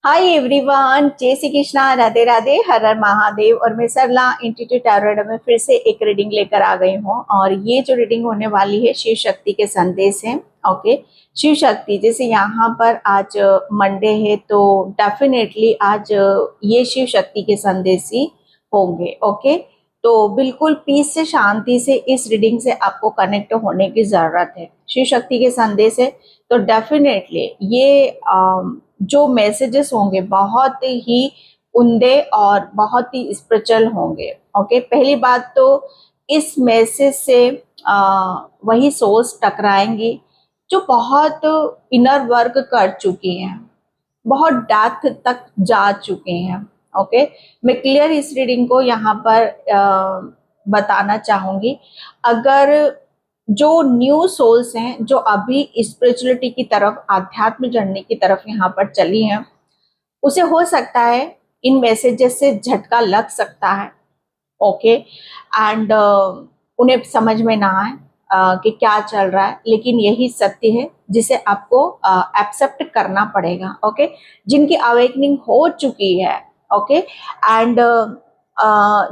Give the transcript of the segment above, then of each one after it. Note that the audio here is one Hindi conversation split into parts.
हाय एवरीवन, जय श्री कृष्णा, राधे राधे, हर हर महादेव। और मैं सरला इंस्टीट्यूट टैरोट में फिर से एक रीडिंग लेकर आ गई हूँ। और ये जो रीडिंग होने वाली है शिव शक्ति के संदेश है। ओके, शिव शक्ति जैसे यहाँ पर आज मंडे है तो डेफिनेटली आज ये शिव शक्ति के संदेश ही होंगे। ओके, तो बिल्कुल पीस से, शांति से इस रीडिंग से आपको कनेक्ट होने की जरूरत है। शिव शक्ति के संदेश है तो डेफिनेटली ये जो मैसेजेस होंगे बहुत ही उम्दे और बहुत ही स्पिरिचुअल होंगे। ओके, पहली बात तो इस मैसेज से वही सोल्स टकराएंगी जो बहुत इनर वर्क कर चुकी हैं, बहुत डेप्थ तक जा चुके हैं। ओके, मैं क्लियर इस रीडिंग को यहाँ पर बताना चाहूंगी। अगर जो न्यू सोल्स हैं जो अभी स्पिरिचुअलिटी की तरफ, आध्यात्म जर्नी की तरफ यहाँ पर चली हैं, उसे हो सकता है इन मैसेजेस से झटका लग सकता है। ओके, एंड उन्हें समझ में ना आए कि क्या चल रहा है, लेकिन यही सत्य है जिसे आपको एक्सेप्ट करना पड़ेगा। ओके, जिनकी अवेकनिंग हो चुकी है, ओके, एंड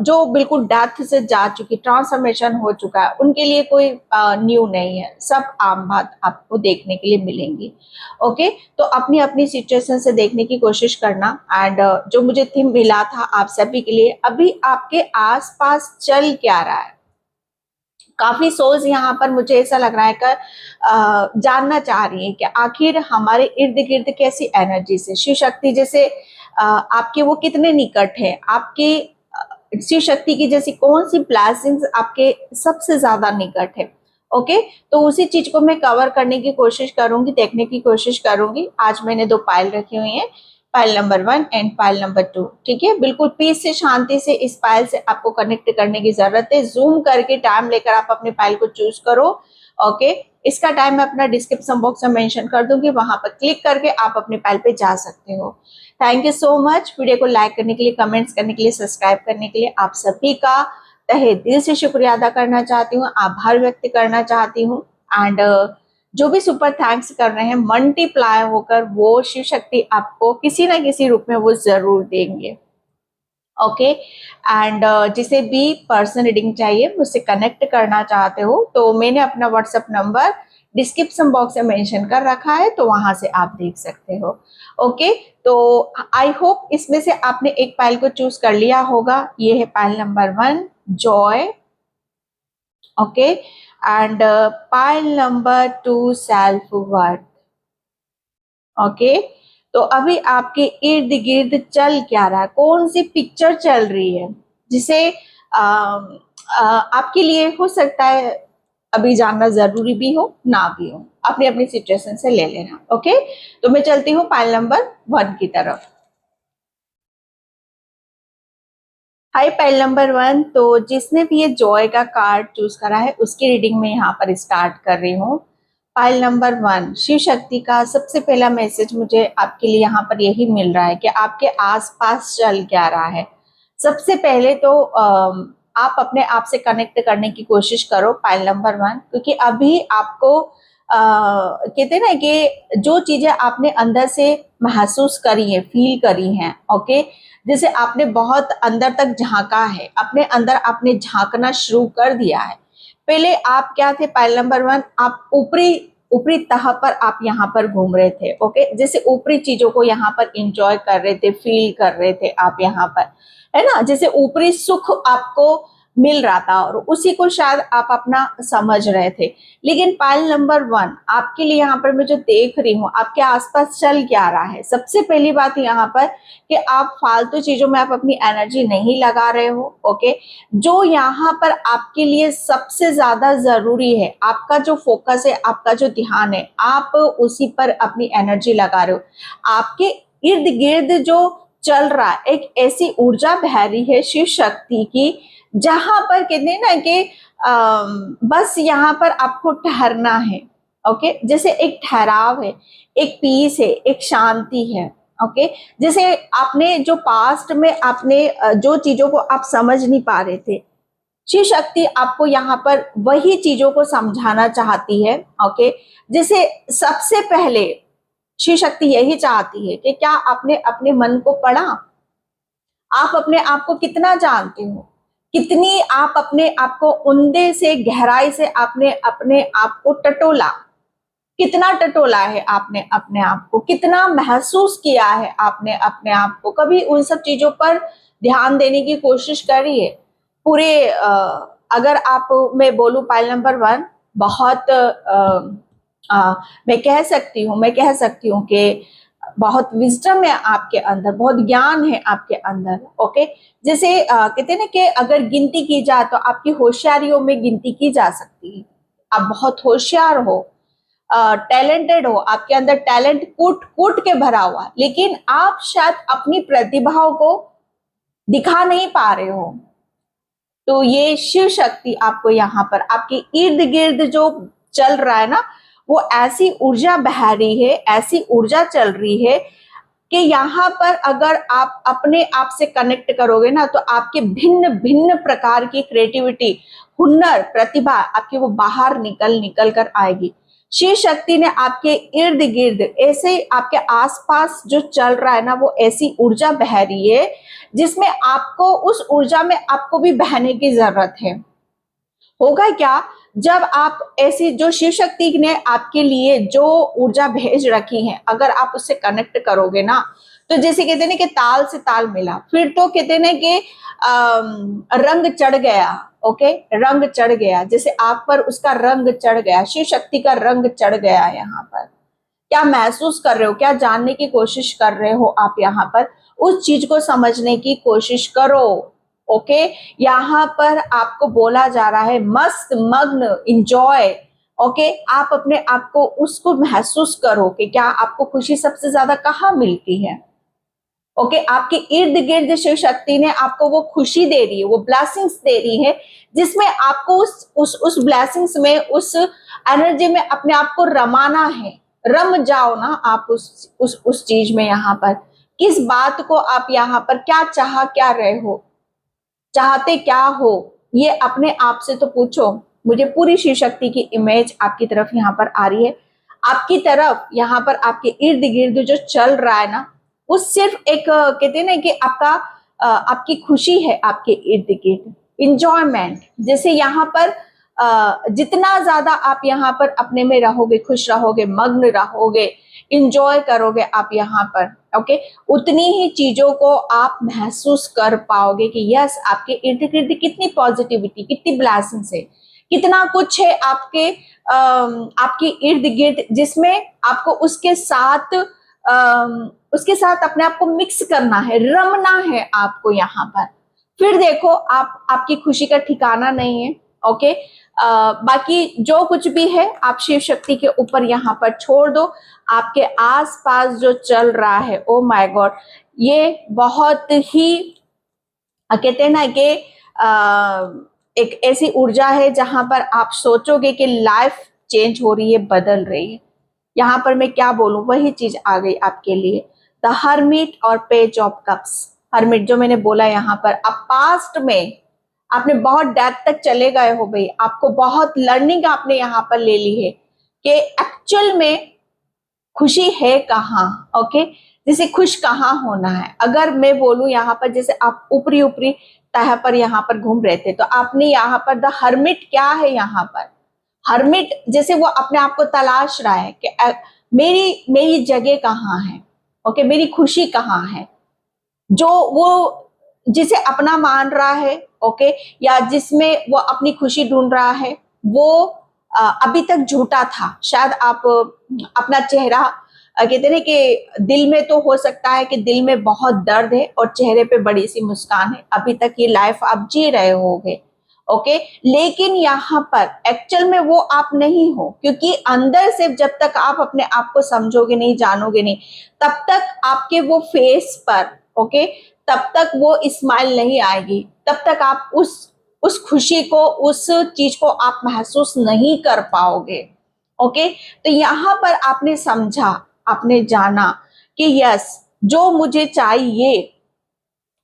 जो बिल्कुल डेप्थ से जा चुकी, ट्रांसफॉर्मेशन हो चुका है, उनके लिए कोई न्यू नहीं है, सब आम बात आपको देखने के लिए मिलेंगी। ओके, तो अपनी अपनी सिचुएशन से देखने की कोशिश करना। एंड जो मुझे थीम मिला था आप सभी के लिए, अभी आपके आसपास चल क्या रहा है। काफी सोल्स यहाँ पर मुझे ऐसा लग रहा है कि जानना चाह रही है कि आखिर हमारे इर्द गिर्द कैसी एनर्जी से शिव शक्ति जैसे आपके वो कितने निकट है, आपके शिव शक्ति की जैसी कौन सी ब्लेसिंग्स आपके सबसे ज्यादा निकट है। ओके, तो उसी चीज को मैं कवर करने की कोशिश करूंगी, देखने की कोशिश करूंगी। आज मैंने 2 पाइल रखी हुई हैं, pile number 1 and pile number 2। ठीक है, बिल्कुल पीस से, शांति से इस पाइल से आपको कनेक्ट करने की जरूरत है। जूम करके टाइम लेकर आप अपने पाइल को चूज करो। ओके, इसका टाइम मैं अपना डिस्क्रिप्शन बॉक्स में मेंशन कर दूंगी, वहां पर क्लिक करके आप अपने पाइल पे जा सकते हो। Thank you so much. Video को लाइक करने के लिए, कमेंट्स करने के लिए, सब्सक्राइब करने के लिए आप सभी का तहे दिल से शुक्रिया अदा करना चाहती हूँ, आभार व्यक्त करना चाहती हूँ। एंड जो भी सुपर थैंक्स कर रहे हैं, मल्टीप्लाई होकर वो शिव शक्ति आपको किसी ना किसी रूप में वो जरूर देंगे। ओके, एंड जिसे भी पर्सनल रीडिंग चाहिए, मुझसे कनेक्ट करना चाहते हो, तो मैंने अपना व्हाट्सएप नंबर डिस्क्रिप्शन बॉक्स में मेंशन कर रखा है, तो वहां से आप देख सकते हो। ओके, तो आई होप इसमें से आपने एक पाइल को चूज कर लिया होगा। ये है pile number 1, Joy. Okay, and pile number 2, self worth. Okay, तो अभी आपके इर्द गिर्द चल क्या रहा है, कौन सी पिक्चर चल रही है जिसे आपके लिए हो सकता है अभी जानना जरूरी भी हो, ना भी हो, अपनी अपनी सिचुएशन से ले लेना। ओके, तो मैं चलती हूँ पाइल नंबर 1 की तरफ। हाय पाइल नंबर 1, तो जिसने भी ये जॉय का कार्ड चूज करा है उसकी रीडिंग में यहाँ पर स्टार्ट कर रही हूँ। पाइल नंबर 1, शिव शक्ति का सबसे पहला मैसेज मुझे आपके लिए यहाँ पर यही मिल रहा है कि आपके आसपास चल क्या रहा है। सबसे पहले तो आप अपने आप से कनेक्ट करने की कोशिश करो पाइल नंबर 1, क्योंकि अभी आपको कहते हैं ना कि जो चीजें आपने अंदर से महसूस करी है, फील करी हैं, ओके, जैसे आपने बहुत अंदर तक झांका है, अपने अंदर आपने झांकना शुरू कर दिया है। पहले आप क्या थे पाइल नंबर 1, आप ऊपरी ऊपरी तह पर आप यहाँ पर घूम रहे थे। ओके, जैसे ऊपरी चीजों को यहाँ पर एंजॉय कर रहे थे, फील कर रहे थे आप यहाँ पर, है ना, जैसे ऊपरी सुख आपको मिल रहा था और उसी को शायद आप अपना समझ रहे थे। लेकिन पाइल नंबर 1 आपके लिए यहाँ पर मैं जो देख रही हूँ, आपके आसपास चल क्या रहा है। सबसे पहली बात यहाँ पर कि आप फालतू चीजों में आप अपनी एनर्जी नहीं लगा रहे हो। ओके, जो यहाँ पर आपके लिए सबसे ज्यादा जरूरी है, आपका जो फोकस है, आपका जो ध्यान है, आप उसी पर अपनी एनर्जी लगा रहे हो। आपके इर्द गिर्द जो चल रहा है, एक ऐसी ऊर्जा बह रही है शिव शक्ति की, जहां पर कहते हैं ना कि बस यहाँ पर आपको ठहरना है। ओके, जैसे एक ठहराव है, एक पीस है, एक शांति है। ओके, जैसे आपने जो पास्ट में आपने जो चीजों को आप समझ नहीं पा रहे थे, शिव शक्ति आपको यहाँ पर वही चीजों को समझाना चाहती है। ओके, जैसे सबसे पहले शिव शक्ति यही चाहती है कि क्या आपने अपने मन को पढ़ा, आप अपने आप को कितना जानते हो, कितनी आप अपने आप को ऊंडे से गहराई से आपने अपने आप को टटोला, कितना टटोला है आपने अपने आप को, कितना महसूस किया है आपने अपने आप को, कभी उन सब चीजों पर ध्यान देने की कोशिश करी है। पूरे अगर आप मैं बोलूं पाइल नंबर 1 बहुत मैं कह सकती हूँ कि बहुत विजडम है आपके अंदर, बहुत ज्ञान है आपके अंदर। ओके, जैसे कहते हैं ना कि अगर गिनती की जाए तो आपकी होशियारियों में गिनती की जा सकती है। आप बहुत होशियार हो, टैलेंटेड हो, आपके अंदर टैलेंट कूट कूट के भरा हुआ, लेकिन आप शायद अपनी प्रतिभाओं को दिखा नहीं पा रहे हो। तो ये शिव शक्ति आपको यहाँ पर आपके इर्द गिर्द जो चल रहा है ना, वो ऐसी ऊर्जा बह रही है, ऐसी ऊर्जा चल रही है कि यहाँ पर अगर आप अपने आप से कनेक्ट करोगे ना, तो आपके भिन्न भिन्न प्रकार की क्रिएटिविटी, हुनर, प्रतिभा आपकी वो बाहर निकल कर आएगी। शिव शक्ति ने आपके इर्द गिर्द ऐसे आपके आसपास जो चल रहा है ना, वो ऐसी ऊर्जा बह रही है जिसमें आपको उस ऊर्जा में आपको भी बहने की जरूरत है। होगा क्या, जब आप ऐसी जो शिव शक्ति ने आपके लिए जो ऊर्जा भेज रखी है, अगर आप उससे कनेक्ट करोगे ना, तो जैसे कहते हैं कि ताल से ताल मिला, फिर तो कहते हैं कि रंग चढ़ गया। ओके, रंग चढ़ गया, जैसे आप पर उसका रंग चढ़ गया, शिव शक्ति का रंग चढ़ गया। यहाँ पर क्या महसूस कर रहे हो, क्या जानने की कोशिश कर रहे हो आप, यहाँ पर उस चीज को समझने की कोशिश करो। ओके, यहाँ पर आपको बोला जा रहा है मस्त मग्न इंजॉय। ओके, आप अपने आप को उसको महसूस करो कि क्या आपको खुशी सबसे ज्यादा कहाँ मिलती है। ओके, आपके इर्द गिर्द शिव शक्ति ने आपको वो खुशी दे रही है, वो ब्लेसिंग्स दे रही है, जिसमें आपको उस ब्लेसिंग्स में, उस एनर्जी में अपने आप को रमाना है। रम जाओ ना आप उस चीज में। यहाँ पर किस बात को आप यहाँ पर क्या क्या रहे हो, चाहते क्या हो, ये अपने आप से तो पूछो। मुझे पूरी शिव शक्ति की इमेज आपकी तरफ यहाँ पर आ रही है, आपकी तरफ यहाँ पर आपके इर्द गिर्द जो चल रहा है ना, वो सिर्फ एक कहते हैं ना कि आपकी खुशी है, आपके इर्द गिर्द इंजॉयमेंट। जैसे यहाँ पर जितना ज्यादा आप यहाँ पर अपने में रहोगे, खुश रहोगे, मग्न रहोगे, इंजॉय करोगे आप यहाँ पर, ओके, उतनी ही चीजों को आप महसूस कर पाओगे कि यस, आपके इर्द गिर्द कितनी पॉजिटिविटी, कितनी ब्लेसिंग्स है, कितना कुछ है आपके इर्द गिर्द, जिसमें आपको उसके साथ अपने आप को मिक्स करना है, रमना है आपको यहाँ पर। फिर देखो आपकी खुशी का ठिकाना नहीं है। ओके, बाकी जो कुछ भी है आप शिव शक्ति के ऊपर यहाँ पर छोड़ दो। आपके आसपास जो चल रहा है, ओ माय गॉड, ये बहुत ही कहते हैं ना कि एक ऐसी ऊर्जा है जहां पर आप सोचोगे कि लाइफ चेंज हो रही है, बदल रही है। यहाँ पर मैं क्या बोलूं, वही चीज आ गई आपके लिए। द हर्मिट और पेज ऑफ कप्स। हर्मिट जो मैंने बोला यहाँ पर, आप पास्ट में आपने बहुत डेप्थ तक चले गए हो भाई, आपको बहुत लर्निंग आपने यहाँ पर ले ली है कि एक्चुअल में खुशी है कहाँ। ओके, जैसे खुश कहाँ होना है। अगर मैं बोलूं यहाँ पर, जैसे आप ऊपरी ऊपरी तह पर यहाँ पर घूम रहे थे, तो आपने यहाँ पर द हर्मिट क्या है, यहाँ पर हर्मिट जैसे वो अपने आप को तलाश रहा है कि मेरी जगह कहाँ है। ओके, मेरी खुशी कहाँ है, जो वो जिसे अपना मान रहा है, ओके, या जिसमें वो अपनी खुशी ढूंढ रहा है, वो अभी तक झूठा था। शायद आप अपना चेहरा कहते हैं कि दिल में तो हो सकता है कि दिल में बहुत दर्द है और चेहरे पे बड़ी सी मुस्कान है, अभी तक ये लाइफ आप जी रहे होगे। ओके, लेकिन यहाँ पर एक्चुअल में वो आप नहीं हो, क्योंकि अंदर से जब तक आप अपने आप को समझोगे नहीं, जानोगे नहीं, तब तक आपके वो फेस पर, ओके, तब तक वो स्माइल नहीं आएगी, तब तक आप उस खुशी को, उस चीज को आप महसूस नहीं कर पाओगे। ओके, तो यहाँ पर आपने समझा, आपने जाना कि यस, जो मुझे चाहिए,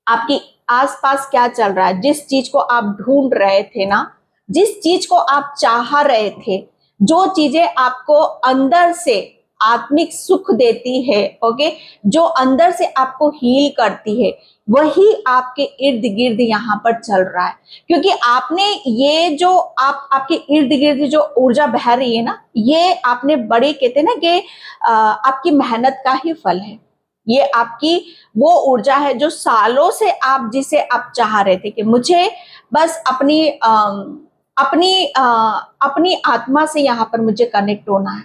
आपके आसपास क्या चल रहा है, जिस चीज को आप ढूंढ रहे थे ना, जिस चीज को आप चाह रहे थे, जो चीजें आपको अंदर से आत्मिक सुख देती है, ओके, जो अंदर से आपको हील करती है, वही आपके इर्द गिर्द यहाँ पर चल रहा है। क्योंकि आपने ये जो आपके इर्द गिर्द जो ऊर्जा बह रही है ना, ये आपने बड़े कहते हैं ना कि आपकी मेहनत का ही फल है। ये आपकी वो ऊर्जा है जो सालों से आप जिसे आप चाह रहे थे कि मुझे बस अपनी आत्मा से यहाँ पर मुझे कनेक्ट होना है।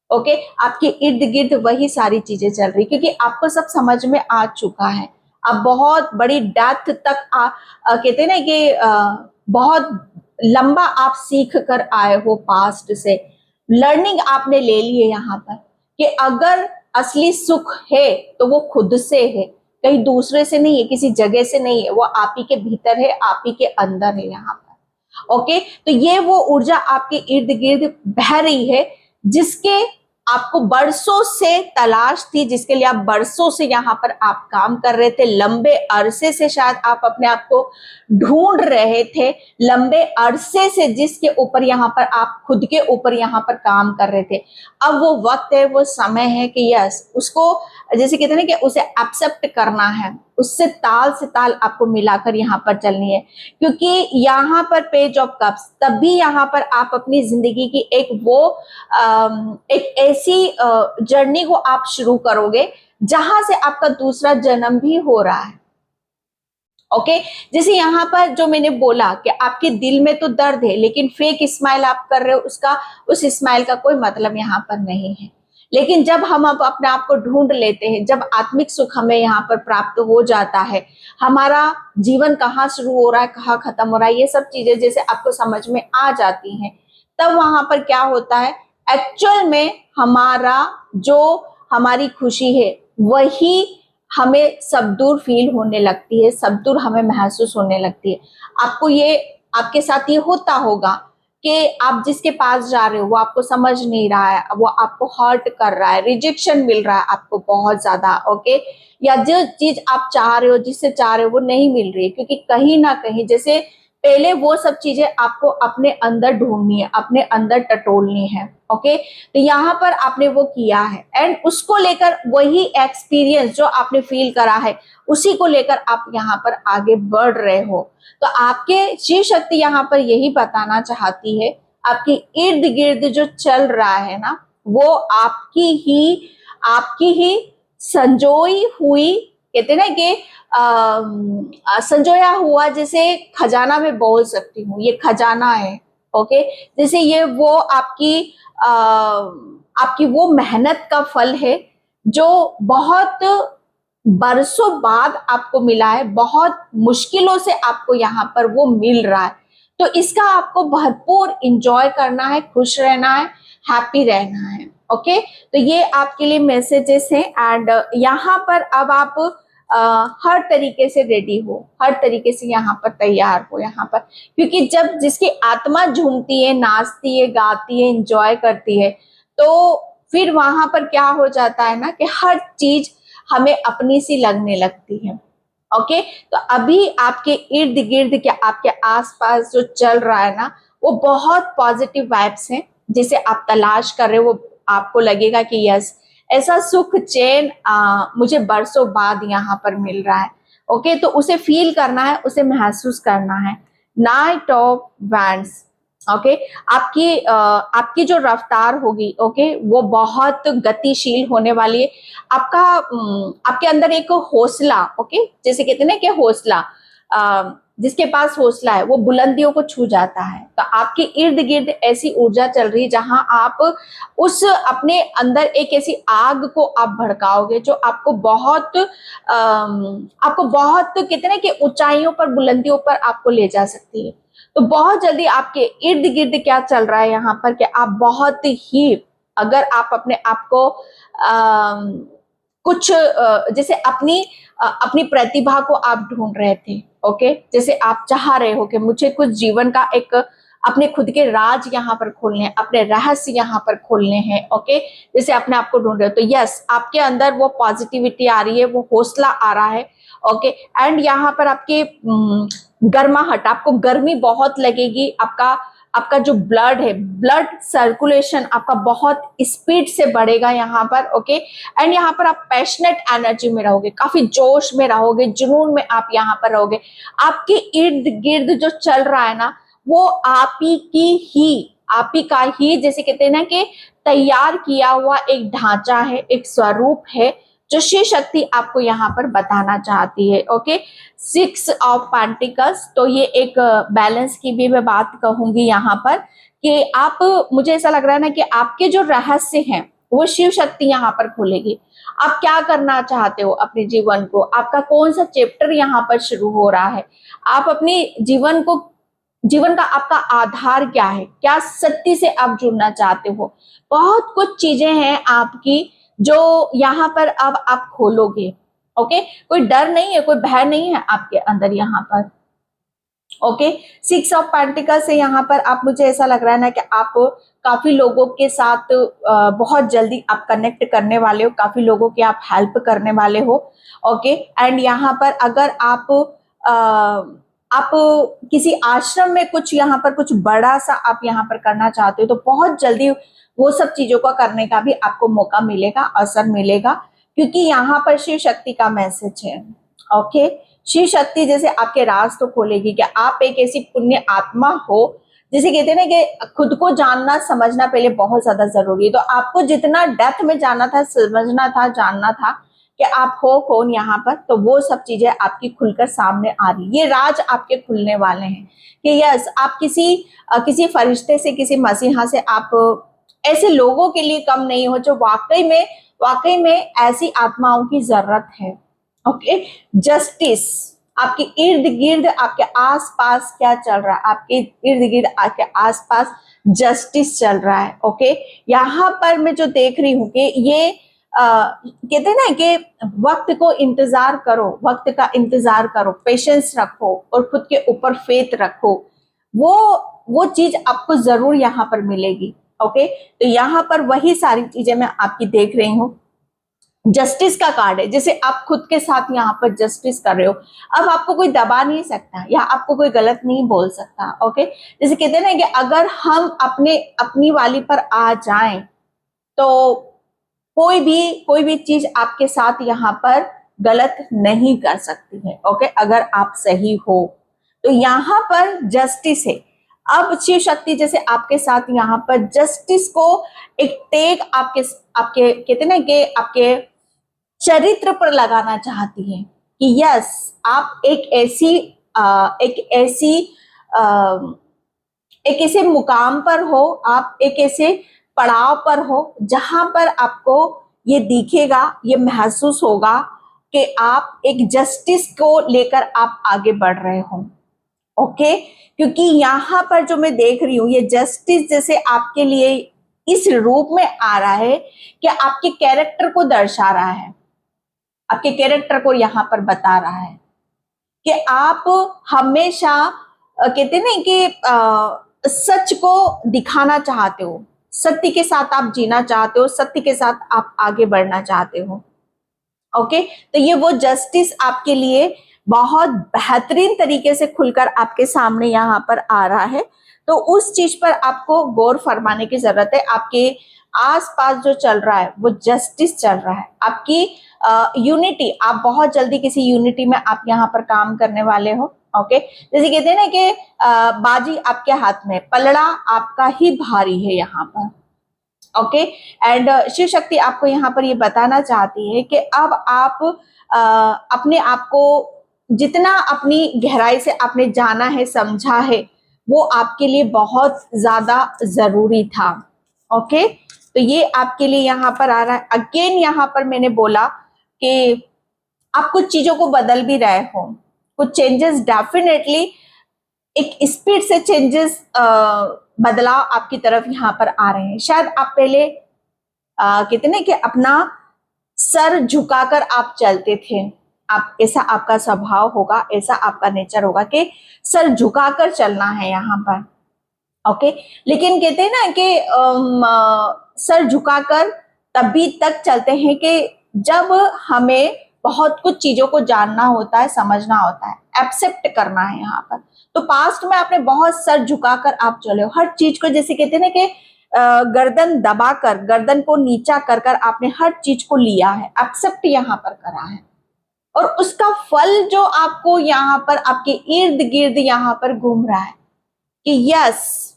ओके, आपके इर्द गिर्द वही सारी चीजें चल रही, क्योंकि आपको सब समझ में आ चुका है। आप बहुत बड़ी डेप्थ तक कहते हैं ना कि बहुत लंबा आप सीख कर आए हो पास्ट से। लर्निंग आपने ले ली है यहाँ पर कि अगर असली सुख है तो वो खुद से है, कहीं दूसरे से नहीं है, किसी जगह से नहीं है, वो आप ही के भीतर है, आप ही के अंदर है यहाँ पर। ओके, तो ये वो ऊर्जा आपके इर्द गिर्द बह रही है जिसके आपको बरसों से तलाश थी, जिसके लिए आप बरसों से यहाँ पर आप काम कर रहे थे। लंबे अरसे से शायद आप अपने आप को ढूंढ रहे थे, लंबे अरसे से जिसके ऊपर यहाँ पर आप खुद के ऊपर यहाँ पर काम कर रहे थे। अब वो वक्त है, वो समय है कि यस, उसको जैसे कहते हैं ना कि उसे एक्सेप्ट करना है, उससे ताल से ताल आपको मिलाकर यहाँ पर चलनी है। क्योंकि यहाँ पर पेज ऑफ कप्स, तभी यहाँ पर आप अपनी जिंदगी की एक ऐसी जर्नी को आप शुरू करोगे जहां से आपका दूसरा जन्म भी हो रहा है। ओके, जैसे यहाँ पर जो मैंने बोला कि आपके दिल में तो दर्द है, लेकिन फेक स्माइल आप कर रहे हो, उस स्माइल का कोई मतलब यहाँ पर नहीं है। लेकिन जब हम अब अपने आप को ढूंढ लेते हैं, जब आत्मिक सुख हमें यहाँ पर प्राप्त हो जाता है, हमारा जीवन कहाँ शुरू हो रहा है, कहाँ खत्म हो रहा है, ये सब चीजें जैसे आपको समझ में आ जाती हैं, तब वहां पर क्या होता है, एक्चुअल में हमारी खुशी है वही हमें सब दूर फील होने लगती है, सब दूर हमें महसूस होने लगती है। आपके साथ ये होता होगा कि आप जिसके पास जा रहे हो वो आपको समझ नहीं रहा है, वो आपको हर्ट कर रहा है, रिजेक्शन मिल रहा है आपको बहुत ज्यादा। ओके, या जो चीज आप चाह रहे हो, जिससे चाह रहे हो, वो नहीं मिल रही है, क्योंकि कहीं ना कहीं जैसे पहले वो सब चीजें आपको अपने अंदर ढूंढनी है, अपने अंदर टटोलनी है। ओके, तो यहाँ पर आपने वो किया है एंड उसको लेकर वही एक्सपीरियंस जो आपने फील करा है, उसी को लेकर आप यहाँ पर आगे बढ़ रहे हो। तो आपके शिव शक्ति यहाँ पर यही बताना चाहती है, आपके इर्द गिर्द जो चल रहा है ना, वो आपकी ही संजोई हुई, कहते ना कि संजोया हुआ, जैसे खजाना में बोल सकती हूँ, ये खजाना है। ओके, जैसे ये वो आपकी वो मेहनत का फल है जो बहुत बरसों बाद आपको मिला है, बहुत मुश्किलों से आपको यहाँ पर वो मिल रहा है। तो इसका आपको भरपूर इंजॉय करना है, खुश रहना है, हैप्पी रहना है। ओके, तो ये आपके लिए मैसेजेस हैं एंड यहाँ पर अब आप हर तरीके से रेडी हो, हर तरीके से यहाँ पर तैयार हो यहाँ पर, क्योंकि जब जिसकी आत्मा झूमती है, नाचती है, गाती है, इंजॉय करती है, तो फिर वहां पर क्या हो जाता है ना कि हर चीज हमें अपनी सी लगने लगती है। ओके, तो अभी आपके इर्द गिर्द के आपके आसपास जो चल रहा है ना, वो बहुत पॉजिटिव वाइब्स हैं, जिसे आप तलाश कर रहे हो। वो आपको लगेगा कि यस, ऐसा सुख चैन मुझे बरसों बाद यहाँ पर मिल रहा है। ओके, तो उसे फील करना है, उसे महसूस करना है। नाइट ऑफ वैंड्स, ओके, आपकी जो रफ्तार होगी, ओके, वो बहुत गतिशील होने वाली है। आपके अंदर एक हौसला, ओके, जैसे कहते हैं ना कि हौसला, जिसके पास हौसला है वो बुलंदियों को छू जाता है। तो आपके इर्द गिर्द ऐसी ऊर्जा चल रही है जहां आप उस अपने अंदर एक ऐसी आग को आप भड़काओगे जो आपको बहुत कहते हैं ना कि ऊंचाइयों पर, बुलंदियों पर आपको ले जा सकती है। तो बहुत जल्दी आपके इर्द गिर्द क्या चल रहा है यहाँ पर कि आप बहुत ही, अगर आप अपने आप को कुछ जैसे अपनी प्रतिभा को आप ढूंढ रहे थे। ओके, जैसे आप चाह रहे हो कि मुझे कुछ जीवन का एक अपने खुद के राज यहाँ पर खोलने हैं, अपने रहस्य यहाँ पर खोलने हैं। ओके, जैसे अपने आप को ढूंढ रहे हो, तो यस, आपके अंदर वो पॉजिटिविटी आ रही है, वो हौसला आ रहा है। ओके, एंड यहाँ पर आपके गर्माहट, आपको गर्मी बहुत लगेगी, आपका आपका जो ब्लड है, ब्लड सर्कुलेशन आपका बहुत स्पीड से बढ़ेगा यहाँ पर, ओके। एंड यहाँ पर आप पैशनेट एनर्जी में रहोगे, काफी जोश में रहोगे, जुनून में आप यहाँ पर रहोगे। आपके इर्द गिर्द जो चल रहा है ना, वो आप ही का ही जैसे कहते हैं ना कि तैयार किया हुआ एक ढांचा है, एक स्वरूप है जो शिव शक्ति आपको यहाँ पर बताना चाहती है, ओके। 6 ऑफ पेंटिकल्स, तो ये एक बैलेंस की भी मैं बात कहूंगी यहाँ पर कि आप, मुझे ऐसा लग रहा है ना कि आपके जो रहस्य हैं वो शिव शक्ति यहाँ पर खोलेगी। आप क्या करना चाहते हो अपने जीवन को, आपका कौन सा चैप्टर यहाँ पर शुरू हो रहा है, आप अपने जीवन का आपका आधार क्या है, क्या सत्य से आप जुड़ना चाहते हो, बहुत कुछ चीजें हैं आपकी जो यहाँ पर अब आप खोलोगे, ओके। कोई डर नहीं है, कोई भय नहीं है आपके अंदर यहाँ पर, ओके। 6 ऑफ पेंटिकल्स से यहाँ पर आप, मुझे ऐसा लग रहा है ना कि आप काफी लोगों के साथ बहुत जल्दी आप कनेक्ट करने वाले हो, काफी लोगों की आप हेल्प करने वाले हो, ओके। एंड यहाँ पर अगर आप किसी आश्रम में कुछ यहाँ पर कुछ बड़ा सा आप यहाँ पर करना चाहते हो तो बहुत जल्दी वो सब चीजों को करने का भी आपको मौका मिलेगा, अवसर मिलेगा, क्योंकि यहाँ पर शिव शक्ति का मैसेज है, ओके। शिव शक्ति जैसे आपके राज तो खोलेगी कि आप एक ऐसी पुण्य आत्मा हो, जिसे कहते हैं ना कि खुद को जानना समझना पहले बहुत ज्यादा जरूरी है। तो आपको जितना डेप्थ में जानना था, समझना था, जानना था कि आप हो कौन यहाँ पर, तो वो सब चीजें आपकी खुलकर सामने आ रही, ये राज आपके खुलने वाले हैं कि यस, आप किसी फरिश्ते से, किसी मसीहा से आप ऐसे लोगों के लिए कम नहीं हो जो वाकई में ऐसी आत्माओं की जरूरत है, ओके। जस्टिस, आपके इर्द गिर्द, आपके आसपास क्या चल रहा है, आपके इर्द गिर्द, आपके आसपास जस्टिस चल रहा है, ओके। यहाँ पर मैं जो देख रही हूँ कि ये कहते हैं ना कि वक्त को इंतजार करो, वक्त का इंतजार करो, पेशेंस रखो और खुद के ऊपर फेथ रखो, वो चीज आपको जरूर यहाँ पर मिलेगी, ओके। तो यहाँ पर वही सारी चीजें मैं आपकी देख रही हूँ। जस्टिस का कार्ड है, जैसे आप खुद के साथ यहाँ पर जस्टिस कर रहे हो, अब आपको कोई दबा नहीं सकता या आपको कोई गलत नहीं बोल सकता, ओके। जैसे कहते हैं ना कि अगर हम अपनी वाली पर आ जाएं तो कोई भी चीज आपके साथ यहाँ पर गलत नहीं कर सकती है, ओके, अगर आप सही हो तो यहाँ पर जस्टिस है। अब शिव शक्ति जैसे आपके साथ यहाँ पर जस्टिस को एक टेग आपके कहते ना कि आपके चरित्र पर लगाना चाहती है कि यस, आप एक ऐसे मुकाम पर हो, आप एक ऐसे पड़ाव पर हो जहां पर आपको ये दिखेगा, ये महसूस होगा कि आप एक जस्टिस को लेकर आप आगे बढ़ रहे हो, ओके। क्योंकि यहाँ पर जो मैं देख रही हूँ, ये जस्टिस जैसे आपके लिए इस रूप में आ रहा है कि आपके कैरेक्टर को दर्शा रहा है, आपके कैरेक्टर को यहाँ पर बता रहा है कि आप हमेशा कहते हैं ना कि सच को दिखाना चाहते हो, सत्य के साथ आप जीना चाहते हो, सत्य के साथ आप आगे बढ़ना चाहते हो, ओके। तो ये वो जस्टिस आपके लिए बहुत बेहतरीन तरीके से खुलकर आपके सामने यहाँ पर आ रहा है। तो उस चीज पर आपको गौर फरमाने की जरूरत है। आपके आसपास जो चल रहा है वो जस्टिस चल रहा है, आपकी यूनिटी, आप बहुत जल्दी किसी यूनिटी में आप यहाँ पर काम करने वाले हो, ओके। जैसे कहते हैं ना कि बाजी आपके हाथ में, पलड़ा आपका ही भारी है यहाँ पर, ओके। एंड शिव शक्ति आपको यहाँ पर ये बताना चाहती है कि अब आप अपने आप को जितना अपनी गहराई से आपने जाना है, समझा है, वो आपके लिए बहुत ज्यादा जरूरी था, ओके। तो ये आपके लिए यहाँ पर आ रहा है। अगेन यहाँ पर मैंने बोला कि आप कुछ चीजों को बदल भी रहे हो, कुछ चेंजेस डेफिनेटली, एक स्पीड से चेंजेस, बदलाव आपकी तरफ यहाँ पर आ रहे हैं। शायद आप पहले कहते ना कि अपना सर झुकाकर आप चलते थे, आप ऐसा आपका स्वभाव होगा, ऐसा आपका नेचर होगा कि सर झुकाकर चलना है यहाँ पर, ओके। लेकिन कहते हैं ना कि सर झुकाकर तभी तक चलते हैं कि जब हमें बहुत कुछ चीजों को जानना होता है, समझना होता है, एक्सेप्ट करना है यहाँ पर। तो पास्ट में आपने बहुत सर झुकाकर आप चले हो, हर चीज को जैसे कहते हैं ना कि गर्दन दबाकर, गर्दन को नीचा कर कर आपने हर चीज को लिया है, एक्सेप्ट यहाँ पर करा है, और उसका फल जो आपको यहाँ पर आपके इर्द गिर्द यहाँ पर घूम रहा है कि यस,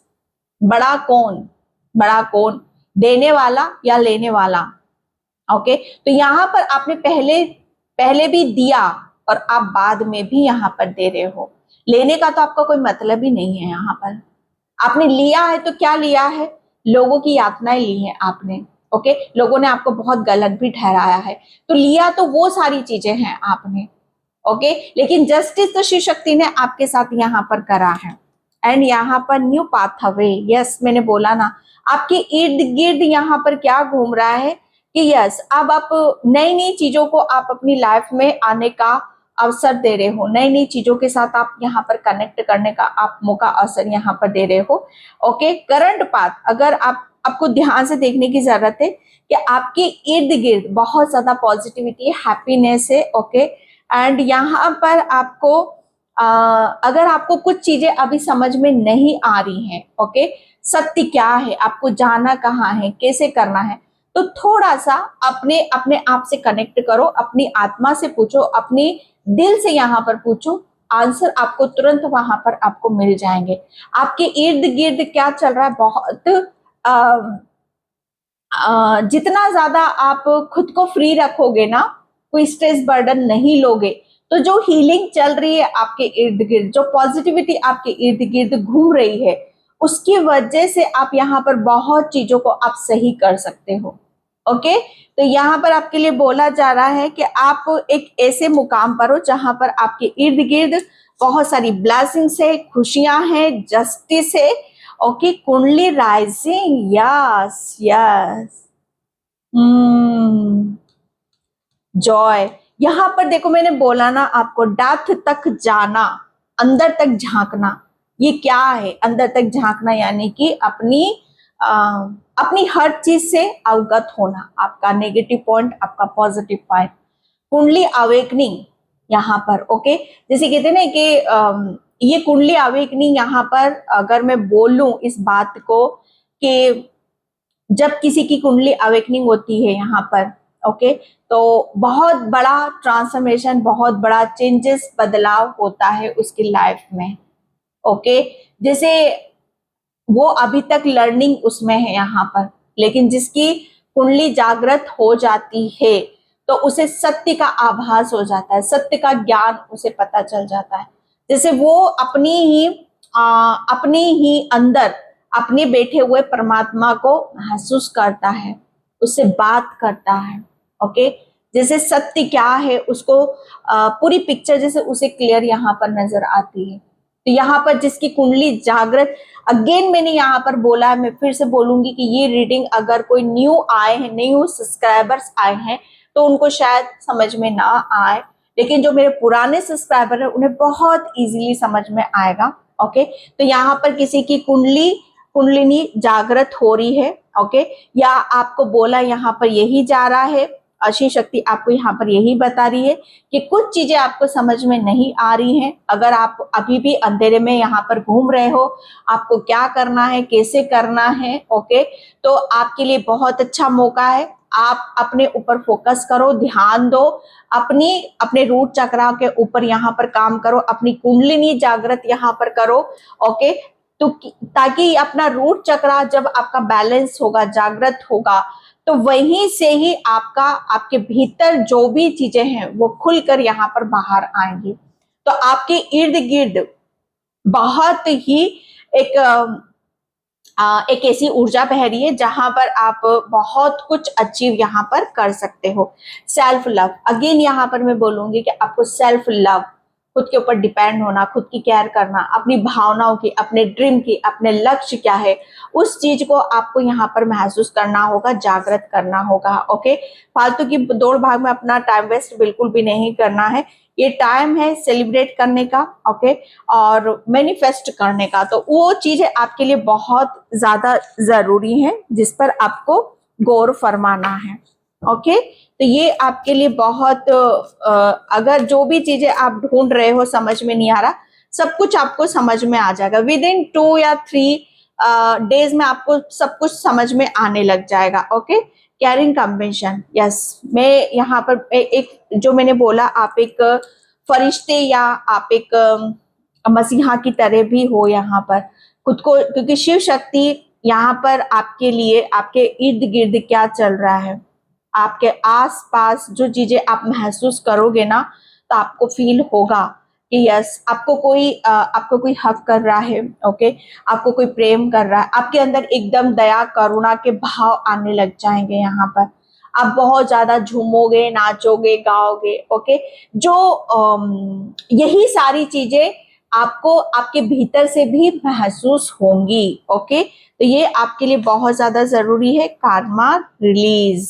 बड़ा कौन, देने वाला या लेने वाला। ओके, तो यहाँ पर आपने पहले भी दिया और आप बाद में भी यहाँ पर दे रहे हो। लेने का तो आपका कोई मतलब ही नहीं है। यहाँ पर आपने लिया है तो क्या लिया है, लोगों की यातनाएं ली हैं आपने। ओके, लोगों ने आपको बहुत गलत भी ठहराया है, तो लिया तो वो सारी चीजें हैं आपने। ओके, लेकिन जस्टिस तो शिव शक्ति ने आपके साथ यहाँ पर करा है। एंड यहाँ पर न्यू पाथवे, यस मैंने बोला ना, आपके इर्द गिर्द यहाँ पर क्या घूम रहा है कि यस, अब आप नई नई चीजों को आप अपनी लाइफ में आने का अवसर दे रहे हो, नई नई चीजों के साथ आप यहाँ पर कनेक्ट करने का आप मौका अवसर यहाँ पर दे रहे हो। ओके, करंट पाथ, अगर आपको ध्यान से देखने की जरूरत है कि आपके इर्द गिर्द बहुत ज्यादा पॉजिटिविटी, हैप्पीनेस है। ओके, एंड यहाँ पर आपको अगर आपको कुछ चीजें अभी समझ में नहीं आ रही हैं, ओके, सत्य क्या है, आपको जाना कहाँ है, कैसे करना है, तो थोड़ा सा अपने आप से कनेक्ट करो, अपनी आत्मा से पूछो, अपनी दिल से यहाँ पर पूछो, आंसर आपको तुरंत वहां पर आपको मिल जाएंगे। आपके इर्द गिर्द क्या चल रहा है, बहुत जितना ज्यादा आप खुद को फ्री रखोगे ना, कोई स्ट्रेस बर्डन नहीं लोगे, तो जो हीलिंग चल रही है आपके इर्द गिर्द, जो पॉजिटिविटी आपके इर्द गिर्द घूम रही है, उसकी वजह से आप यहाँ पर बहुत चीजों को आप सही कर सकते हो। ओके, तो यहाँ पर आपके लिए बोला जा रहा है कि आप एक ऐसे मुकाम पर हो जहां पर आपके इर्द गिर्द बहुत सारी ब्लेसिंग्स है, खुशियां हैं, जस्टिस है। ओके, कुंडली राइजिंग, यस यस, जॉय। यहाँ पर देखो, मैंने बोला ना आपको, डेप्थ तक जाना, अंदर तक झांकना। ये क्या है अंदर तक झांकना? यानी कि अपनी हर चीज से अवगत होना, आपका नेगेटिव पॉइंट, आपका पॉजिटिव पॉइंट, कुंडली अवेकनिंग यहाँ पर। ओके, जैसे कहते हैं ना कि ये कुंडली अवेकनिंग यहाँ पर अगर मैं बोलूं इस बात को कि जब किसी की कुंडली अवेकनिंग होती है यहाँ पर, ओके, तो बहुत बड़ा ट्रांसफॉर्मेशन, बहुत बड़ा चेंजेस, बदलाव होता है उसकी लाइफ में। ओके, जैसे वो अभी तक लर्निंग उसमें है यहाँ पर, लेकिन जिसकी कुंडली जागृत हो जाती है तो उसे सत्य का आभास हो जाता है, सत्य का ज्ञान उसे पता चल जाता है। जैसे वो अपनी ही अंदर अपने बैठे हुए परमात्मा को महसूस करता है, उससे बात करता है। ओके, जैसे सत्य क्या है उसको पूरी पिक्चर जैसे उसे क्लियर यहाँ पर नजर आती है। तो यहाँ पर जिसकी कुंडली जागृत, अगेन मैंने यहाँ पर बोला है, मैं फिर से बोलूंगी कि ये रीडिंग अगर कोई न्यू आए हैं, न्यू सब्सक्राइबर्स आए हैं तो उनको शायद समझ में ना आए, लेकिन जो मेरे पुराने सब्सक्राइबर है उन्हें बहुत इजीली समझ में आएगा। ओके, तो यहाँ पर किसी की कुंडलिनी जागृत हो रही है। ओके, या आपको बोला यहाँ पर यही जा रहा है, शिव शक्ति आपको यहाँ पर यही बता रही है कि कुछ चीजें आपको समझ में नहीं आ रही हैं। अगर आप अभी भी अंधेरे में यहाँ पर घूम रहे हो, आपको क्या करना है, कैसे करना है, ओके, तो आपके लिए बहुत अच्छा मौका है। आप अपने ऊपर फोकस करो, ध्यान दो, अपने रूट चक्रा के ऊपर यहाँ पर काम करो, अपनी कुंडलिनी जागृत यहाँ पर करो। ओके, तो ताकि अपना रूट चक्रा जब आपका बैलेंस होगा, जागृत होगा, तो वहीं से ही आपके भीतर जो भी चीजें हैं वो खुलकर यहाँ पर बाहर आएंगी। तो आपके इर्द गिर्द बहुत ही एक ऐसी ऊर्जा बह रही है जहां पर आप बहुत कुछ अचीव यहाँ पर कर सकते हो। सेल्फ लव, अगेन यहाँ पर मैं बोलूंगी कि आपको सेल्फ लव, खुद के ऊपर डिपेंड होना, खुद की केयर करना, अपनी भावनाओं की, अपने ड्रीम की, अपने लक्ष्य क्या है उस चीज को आपको यहाँ पर महसूस करना होगा, जागृत करना होगा। ओके, फालतू की दौड़ भाग में अपना टाइम वेस्ट बिल्कुल भी नहीं करना है। ये टाइम है सेलिब्रेट करने का, ओके, और मैनिफेस्ट करने का। तो वो चीजें आपके लिए बहुत ज्यादा जरूरी है जिस पर आपको गौर फरमाना है। ओके, तो ये आपके लिए बहुत अगर जो भी चीजें आप ढूंढ रहे हो समझ में नहीं आ रहा, सब कुछ आपको समझ में आ जाएगा। विद इन 2 या 3 डेज में आपको सब कुछ समझ में आने लग जाएगा। ओके, कैरिंग कम्बिनेशन, यस, मैं यहाँ पर एक जो मैंने बोला, आप एक फरिश्ते या आप एक मसीहा की तरह भी हो यहाँ पर खुद को, क्योंकि शिव शक्ति यहाँ पर आपके लिए, आपके इर्द गिर्द क्या चल रहा है, आपके आसपास जो चीजें आप महसूस करोगे ना, तो आपको फील होगा कि यस, आपको कोई हक कर रहा है। ओके, आपको कोई प्रेम कर रहा है, आपके अंदर एकदम दया करुणा के भाव आने लग जाएंगे। यहाँ पर आप बहुत ज्यादा झूमोगे, नाचोगे, गाओगे। ओके, जो यही सारी चीजें आपको आपके भीतर से भी महसूस होंगी। ओके, तो ये आपके लिए बहुत ज्यादा जरूरी है, कर्मा रिलीज।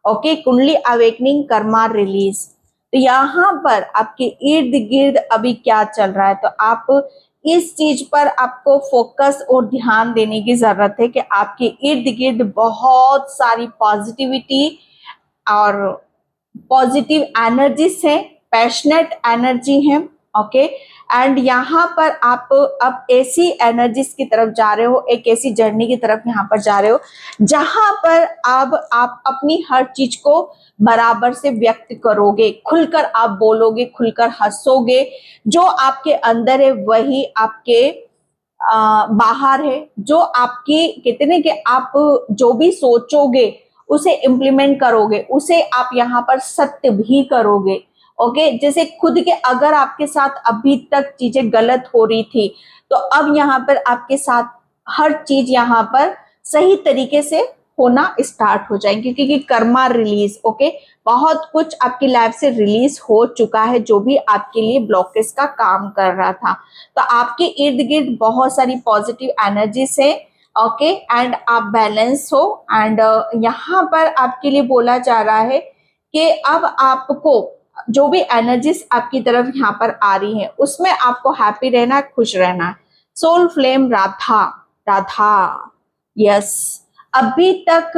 ओके, कुंडली अवेकनिंग, कर्मा रिलीज। तो यहाँ पर आपके इर्द गिर्द अभी क्या चल रहा है, तो आप इस चीज पर आपको फोकस और ध्यान देने की जरूरत है कि आपके इर्द गिर्द बहुत सारी पॉजिटिविटी और पॉजिटिव एनर्जीज है, पैशनेट एनर्जी है। ओके, एंड यहाँ पर आप अब ऐसी एनर्जीज की तरफ जा रहे हो, एक ऐसी जर्नी की तरफ यहाँ पर जा रहे हो जहां पर अब आप अपनी हर चीज को बराबर से व्यक्त करोगे, खुलकर आप बोलोगे, खुलकर हंसोगे। जो आपके अंदर है वही आपके बाहर है। जो आपकी कहते ना कि आप जो भी सोचोगे उसे इम्प्लीमेंट करोगे, उसे आप यहाँ पर सत्य भी करोगे। ओके, जैसे खुद के अगर आपके साथ अभी तक चीजें गलत हो रही थी, तो अब यहाँ पर आपके साथ हर चीज यहाँ पर सही तरीके से होना स्टार्ट हो जाएंगे, क्योंकि कर्मा रिलीज। ओके, बहुत कुछ आपकी लाइफ से रिलीज हो चुका है, जो भी आपके लिए ब्लॉकेज का काम कर रहा था। तो आपके इर्द गिर्द बहुत सारी पॉजिटिव एनर्जीज है। ओके, एंड आप बैलेंस हो। एंड यहाँ पर आपके लिए बोला जा रहा है कि अब आपको जो भी एनर्जीज आपकी तरफ यहाँ पर आ रही है उसमें आपको हैप्पी रहना है, खुश रहना है। Soul flame Radha, Radha, yes. अभी तक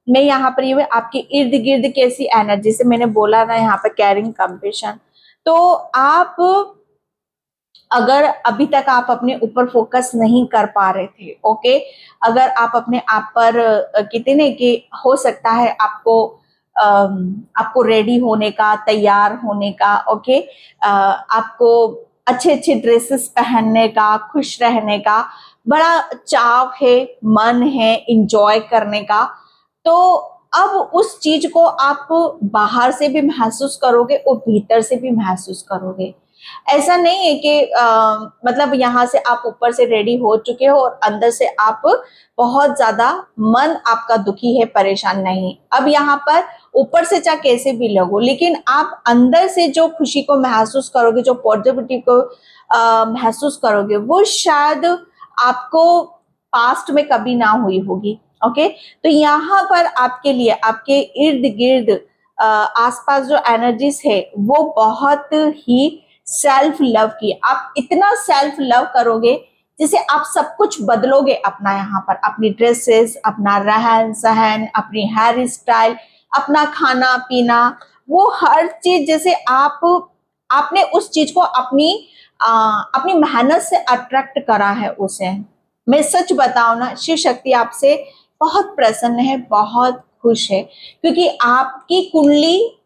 मैं यहाँ पर ये आपके इर्द गिर्द कैसी एनर्जी से मैंने बोला ना, यहाँ पर कैरिंग कंपेशन। तो आप अगर अभी तक आप अपने ऊपर फोकस नहीं कर पा रहे थे, ओके, अगर आप अपने आप पर कहते ना कि हो सकता है आपको रेडी होने का, तैयार होने का, ओके, आपको अच्छे अच्छे ड्रेसेस पहनने का, खुश रहने का बड़ा चाव है, मन है इंजॉय करने का। तो अब उस चीज को आप बाहर से भी महसूस करोगे और भीतर से भी महसूस करोगे। ऐसा नहीं है कि मतलब यहाँ से आप ऊपर से रेडी हो चुके हो और अंदर से आप बहुत ज्यादा मन आपका दुखी है, परेशान नहीं। अब यहाँ पर ऊपर से चाहे कैसे भी लगो, लेकिन आप अंदर से जो खुशी को महसूस करोगे, जो पॉजिटिविटी को महसूस करोगे, वो शायद आपको पास्ट में कभी ना हुई होगी। ओके, तो यहाँ पर आपके लिए आपके इर्द गिर्द आसपास जो एनर्जीज है वो बहुत ही सेल्फ लव की। आप इतना सेल्फ लव करोगे जिसे आप सब कुछ बदलोगे अपना, यहाँ पर अपनी ड्रेसेस, अपना रहन सहन, अपनी हेयर स्टाइल, अपना खाना पीना, वो हर चीज जैसे आपने उस चीज को अपनी मेहनत से अट्रैक्ट करा है उसे। मैं सच बताऊं ना, शिव शक्ति आपसे बहुत प्रसन्न है, बहुत खुश है, क्योंकि आपकी कुंडली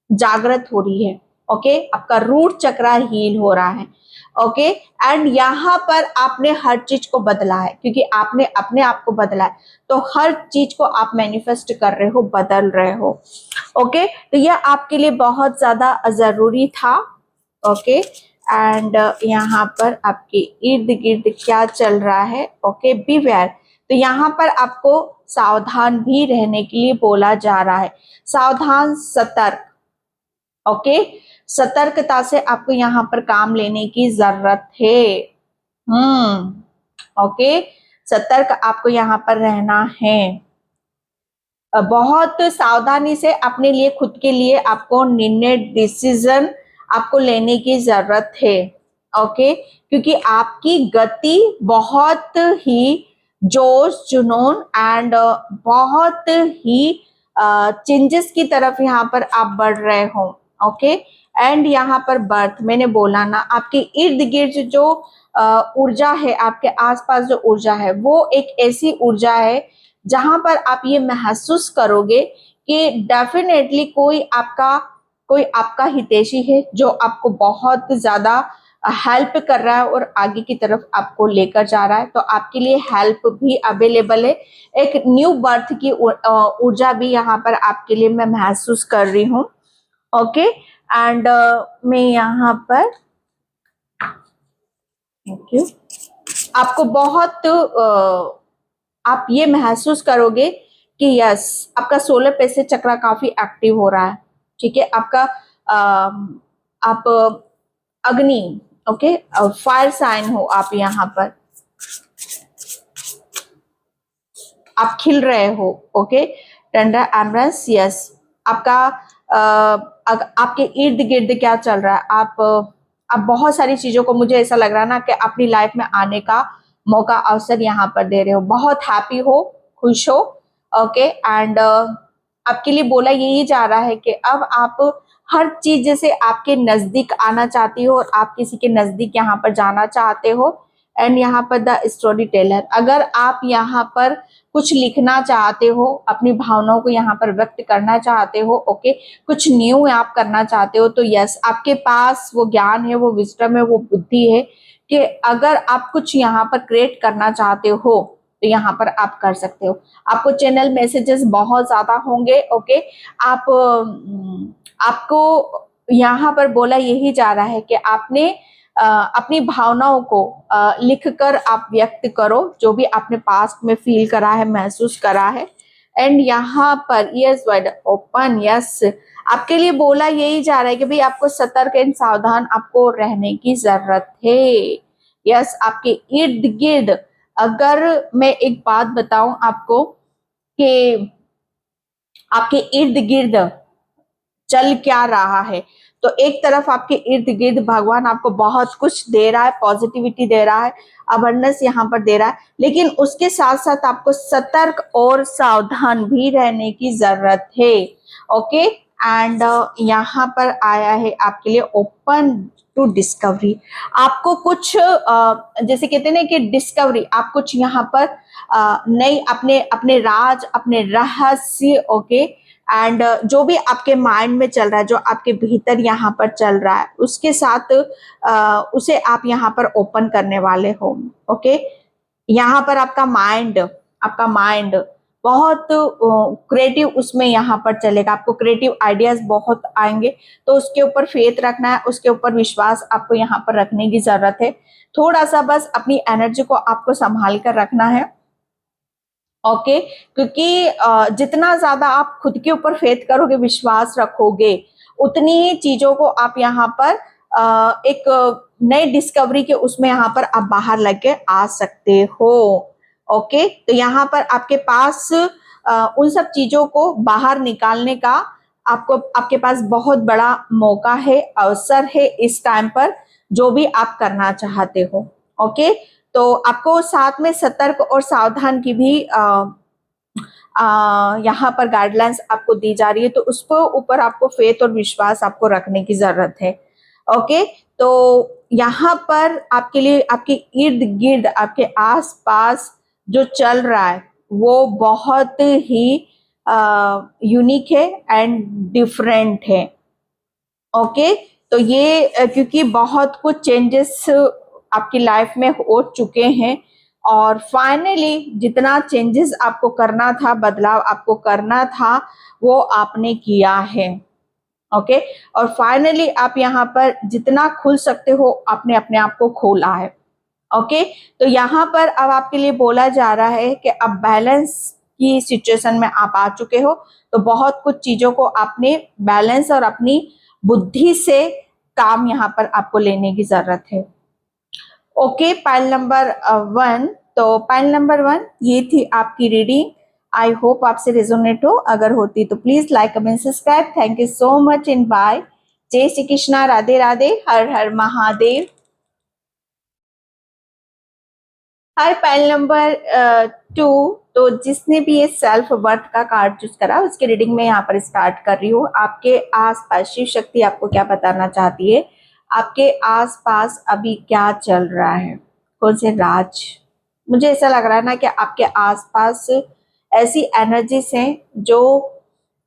जागृत हो रही है। ओके, आपका रूट चक्रा हील हो रहा है। ओके, एंड यहाँ पर आपने हर चीज को बदला है, क्योंकि आपने अपने आप को बदला है, तो हर चीज को आप मैनिफेस्ट कर रहे हो, बदल रहे हो। ओके, तो यह आपके लिए बहुत ज्यादा जरूरी था। ओके, एंड यहाँ पर आपके इर्द गिर्द क्या चल रहा है, ओके, बीवेयर। तो यहाँ पर आपको सावधान भी रहने के लिए बोला जा रहा है, सावधान, सतर्क। ओके, सतर्कता से आपको यहाँ पर काम लेने की जरूरत है। ओके, सतर्क आपको यहाँ पर रहना है। बहुत सावधानी से अपने लिए, खुद के लिए आपको निर्णय, डिसीजन आपको लेने की जरूरत है। ओके, क्योंकि आपकी गति बहुत ही जोश जुनून एंड बहुत ही चेंजेस की तरफ यहाँ पर आप बढ़ रहे हो। ओके, एंड यहाँ पर बर्थ मैंने बोला ना, आपके इर्द गिर्द जो ऊर्जा है, आपके आसपास जो ऊर्जा है, वो एक ऐसी ऊर्जा है जहां पर आप ये महसूस करोगे कि डेफिनेटली कोई आपका हितैषी है जो आपको बहुत ज्यादा हेल्प कर रहा है और आगे की तरफ आपको लेकर जा रहा है। तो आपके लिए हेल्प भी अवेलेबल है, एक न्यू बर्थ की ऊर्जा भी यहाँ पर आपके लिए मैं महसूस कर रही हूँ। ओके, एंड मैं यहाँ पर थैंक यू, आपको बहुत आप ये महसूस करोगे कि यस, आपका सोलर प्लेक्सस चक्र काफी एक्टिव हो रहा है। ठीक है, आपका आप अग्नि, ओके, फायर साइन हो आप, यहाँ पर आप खिल रहे हो। ओके, टेंडर एम्ब्रेस, यस, आपका आपके इर्द गिर्द क्या चल रहा है, आप बहुत सारी चीजों को, मुझे ऐसा लग रहा है ना कि अपनी लाइफ में आने का मौका अवसर यहाँ पर दे रहे हो, बहुत हैप्पी हो, खुश हो। ओके, एंड आपके लिए बोला यही जा रहा है कि अब आप हर चीज जैसे आपके नजदीक आना चाहती हो और आप किसी के नजदीक यहाँ पर जाना चाहते हो। एंड यहाँ पर द स्टोरी टेलर, अगर आप यहाँ पर कुछ लिखना चाहते हो, अपनी भावनाओं को यहाँ पर व्यक्त करना चाहते हो, ओके, कुछ न्यू आप करना चाहते हो, तो यस, आपके पास वो ज्ञान है, वो विजडम है, वो बुद्धि है कि अगर आप कुछ यहाँ पर क्रिएट करना चाहते हो तो यहाँ पर आप कर सकते हो। आपको चैनल मैसेजेस बहुत ज्यादा होंगे। ओके, आपको यहाँ पर बोला यही जा रहा है कि आपने अपनी भावनाओं को लिखकर आप व्यक्त करो, जो भी आपने पास्ट में फील करा है, महसूस करा है। एंड यहाँ पर यस वर्ड ओपन, यस, आपके लिए बोला यही जा रहा है कि भाई आपको सतर्क एंड सावधान आपको रहने की जरूरत है। यस, आपके इर्द गिर्द, अगर मैं एक बात बताऊं आपको कि आपके इर्द गिर्द चल क्या रहा है, तो एक तरफ आपके इर्द गिर्द भगवान आपको बहुत कुछ दे रहा है, पॉजिटिविटी दे रहा है, अबंडेंस यहाँ पर दे रहा है, लेकिन उसके साथ साथ आपको सतर्क और सावधान भी रहने की जरूरत है। ओके, एंड यहाँ पर आया है आपके लिए ओपन टू डिस्कवरी। आपको कुछ जैसे कहते हैं ना कि डिस्कवरी, आप कुछ यहाँ पर नई अपने अपने राज, अपने रहस्य, ओके, एंड जो भी आपके माइंड में चल रहा है, जो आपके भीतर यहाँ पर चल रहा है, उसके साथ उसे आप यहाँ पर ओपन करने वाले हो। ओके, यहाँ पर आपका माइंड बहुत क्रिएटिव उसमें यहाँ पर चलेगा, आपको क्रिएटिव आइडियाज बहुत आएंगे, तो उसके ऊपर फेथ रखना है, उसके ऊपर विश्वास आपको यहाँ पर रखने की जरूरत है। थोड़ा सा बस अपनी एनर्जी को आपको संभाल कर रखना है। ओके, क्योंकि जितना ज्यादा आप खुद के ऊपर फेथ करोगे, विश्वास रखोगे, उतनी ही चीजों को आप यहाँ पर एक नई डिस्कवरी के उसमें यहाँ पर आप बाहर लेके आ सकते हो। ओके, तो यहाँ पर आपके पास उन सब चीजों को बाहर निकालने का आपके पास बहुत बड़ा मौका है, अवसर है इस टाइम पर, जो भी आप करना चाहते हो। ओके, तो आपको साथ में सतर्क और सावधान की भी यहाँ पर गाइडलाइंस आपको दी जा रही है, तो उसको ऊपर आपको फेथ और विश्वास आपको रखने की जरूरत है। ओके, तो यहाँ पर आपके लिए आपके इर्द गिर्द, आपके आसपास जो चल रहा है वो बहुत ही यूनिक है एंड डिफरेंट है। ओके, तो ये क्योंकि बहुत कुछ चेंजेस आपकी लाइफ में हो चुके हैं और फाइनली जितना चेंजेस आपको करना था, बदलाव आपको करना था, वो आपने किया है। ओके, और फाइनली आप यहाँ पर जितना खुल सकते हो आपने अपने आप को खोला है। ओके, तो यहाँ पर अब आपके लिए बोला जा रहा है कि अब बैलेंस की सिचुएशन में आप आ चुके हो, तो बहुत कुछ चीजों को आपने बैलेंस और अपनी बुद्धि से काम यहाँ पर आपको लेने की जरूरत है। ओके, पाइल नंबर 1, तो पाइल नंबर 1 ये थी आपकी रीडिंग। आई होप आपसे रेजोनेट हो, अगर होती तो please like, comment, subscribe. Thank you so much and bye. जय श्री कृष्णा, राधे राधे, हर हर महादेव। Hi pile number 2। तो जिसने भी ये सेल्फ वर्थ का कार्ड चूज करा उसकी रीडिंग में यहाँ पर स्टार्ट कर रही हूँ। आपके आसपास शिव शक्ति आपको क्या बताना चाहती है, आपके आसपास अभी क्या चल रहा है, कौन से राज। मुझे ऐसा लग रहा है ना कि आपके आसपास ऐसी एनर्जीज हैं जो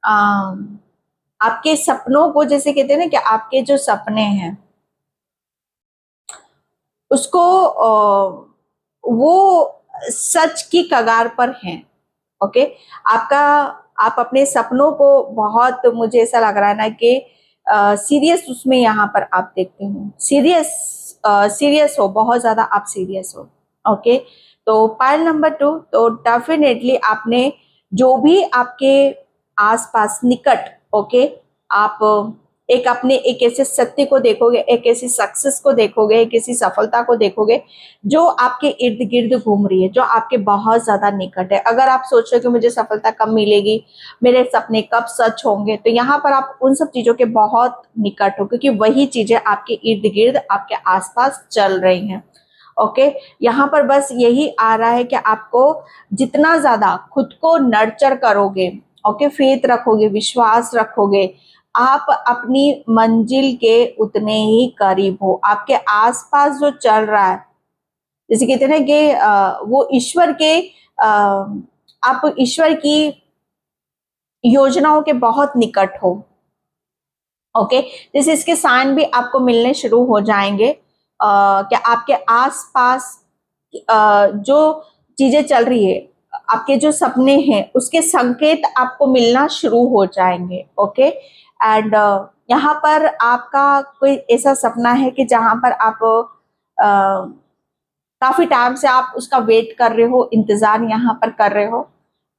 आपके सपनों को, जैसे कहते हैं ना कि आपके जो सपने हैं उसको वो सच की कगार पर हैं। ओके, आपका आप अपने सपनों को बहुत, मुझे ऐसा लग रहा है ना कि सीरियस उसमें यहाँ पर आप देखते हो, सीरियस हो, बहुत ज्यादा आप सीरियस हो। ओके, तो पाइल नंबर 2, तो डेफिनेटली आपने जो भी आपके आसपास निकट, ओके, आप एक अपने एक ऐसे सत्य को देखोगे, एक ऐसी सक्सेस को देखोगे, एक ऐसी सफलता को देखोगे जो आपके इर्द गिर्द घूम रही है, जो आपके बहुत ज्यादा निकट है। अगर आप सोच रहे हो कि मुझे सफलता कब मिलेगी, मेरे सपने कब सच होंगे, तो यहाँ पर आप उन सब चीजों के बहुत निकट हो, क्योंकि वही चीजें आपके इर्द गिर्द आपके आसपास चल रही हैं। ओके, यहाँ पर बस यही आ रहा है कि आपको जितना ज्यादा खुद को नर्चर करोगे, ओके, फेथ रखोगे, विश्वास रखोगे, आप अपनी मंजिल के उतने ही करीब हो। आपके आसपास जो चल रहा है, जैसे कहते हैं ना कि वो ईश्वर के, आप ईश्वर की योजनाओं के बहुत निकट हो। ओके, जैसे इसके साइन भी आपको मिलने शुरू हो जाएंगे कि आपके आसपास जो चीजें चल रही है, आपके जो सपने हैं उसके संकेत आपको मिलना शुरू हो जाएंगे। ओके, एंड यहाँ पर आपका कोई ऐसा सपना है कि जहां पर आप काफी टाइम से आप उसका वेट कर रहे हो, इंतजार यहाँ पर कर रहे हो,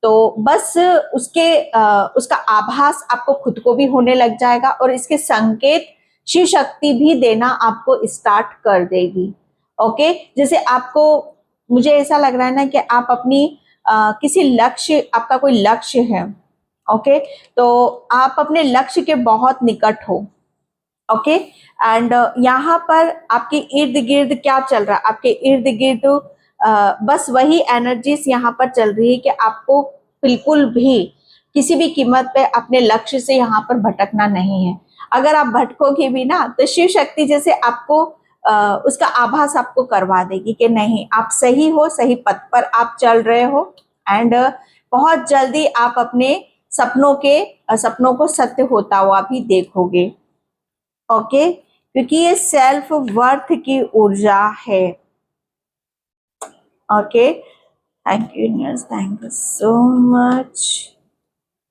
तो बस उसका आभास आपको खुद को भी होने लग जाएगा और इसके संकेत शिव शक्ति भी देना आपको स्टार्ट कर देगी। ओके, जैसे आपको, मुझे ऐसा लग रहा है ना कि आप अपनी किसी लक्ष्य, आपका कोई लक्ष्य है, ओके, तो आप अपने लक्ष्य के बहुत निकट हो। ओके, एंड यहाँ पर आपके इर्द गिर्द क्या चल रहा है, आपके इर्द गिर्द बस वही एनर्जीज यहाँ पर चल रही है कि आपको बिल्कुल भी किसी भी कीमत पे अपने लक्ष्य से यहाँ पर भटकना नहीं है। अगर आप भटकोगे भी ना तो शिव शक्ति जैसे आपको उसका आभास आपको करवा देगी कि नहीं, आप सही हो, सही पथ पर आप चल रहे हो, एंड बहुत जल्दी आप अपने सपनों को सत्य होता हुआ भी देखोगे। ओके, क्योंकि ये सेल्फ वर्थ की ऊर्जा है। Okay, thank you universe, thank you so much.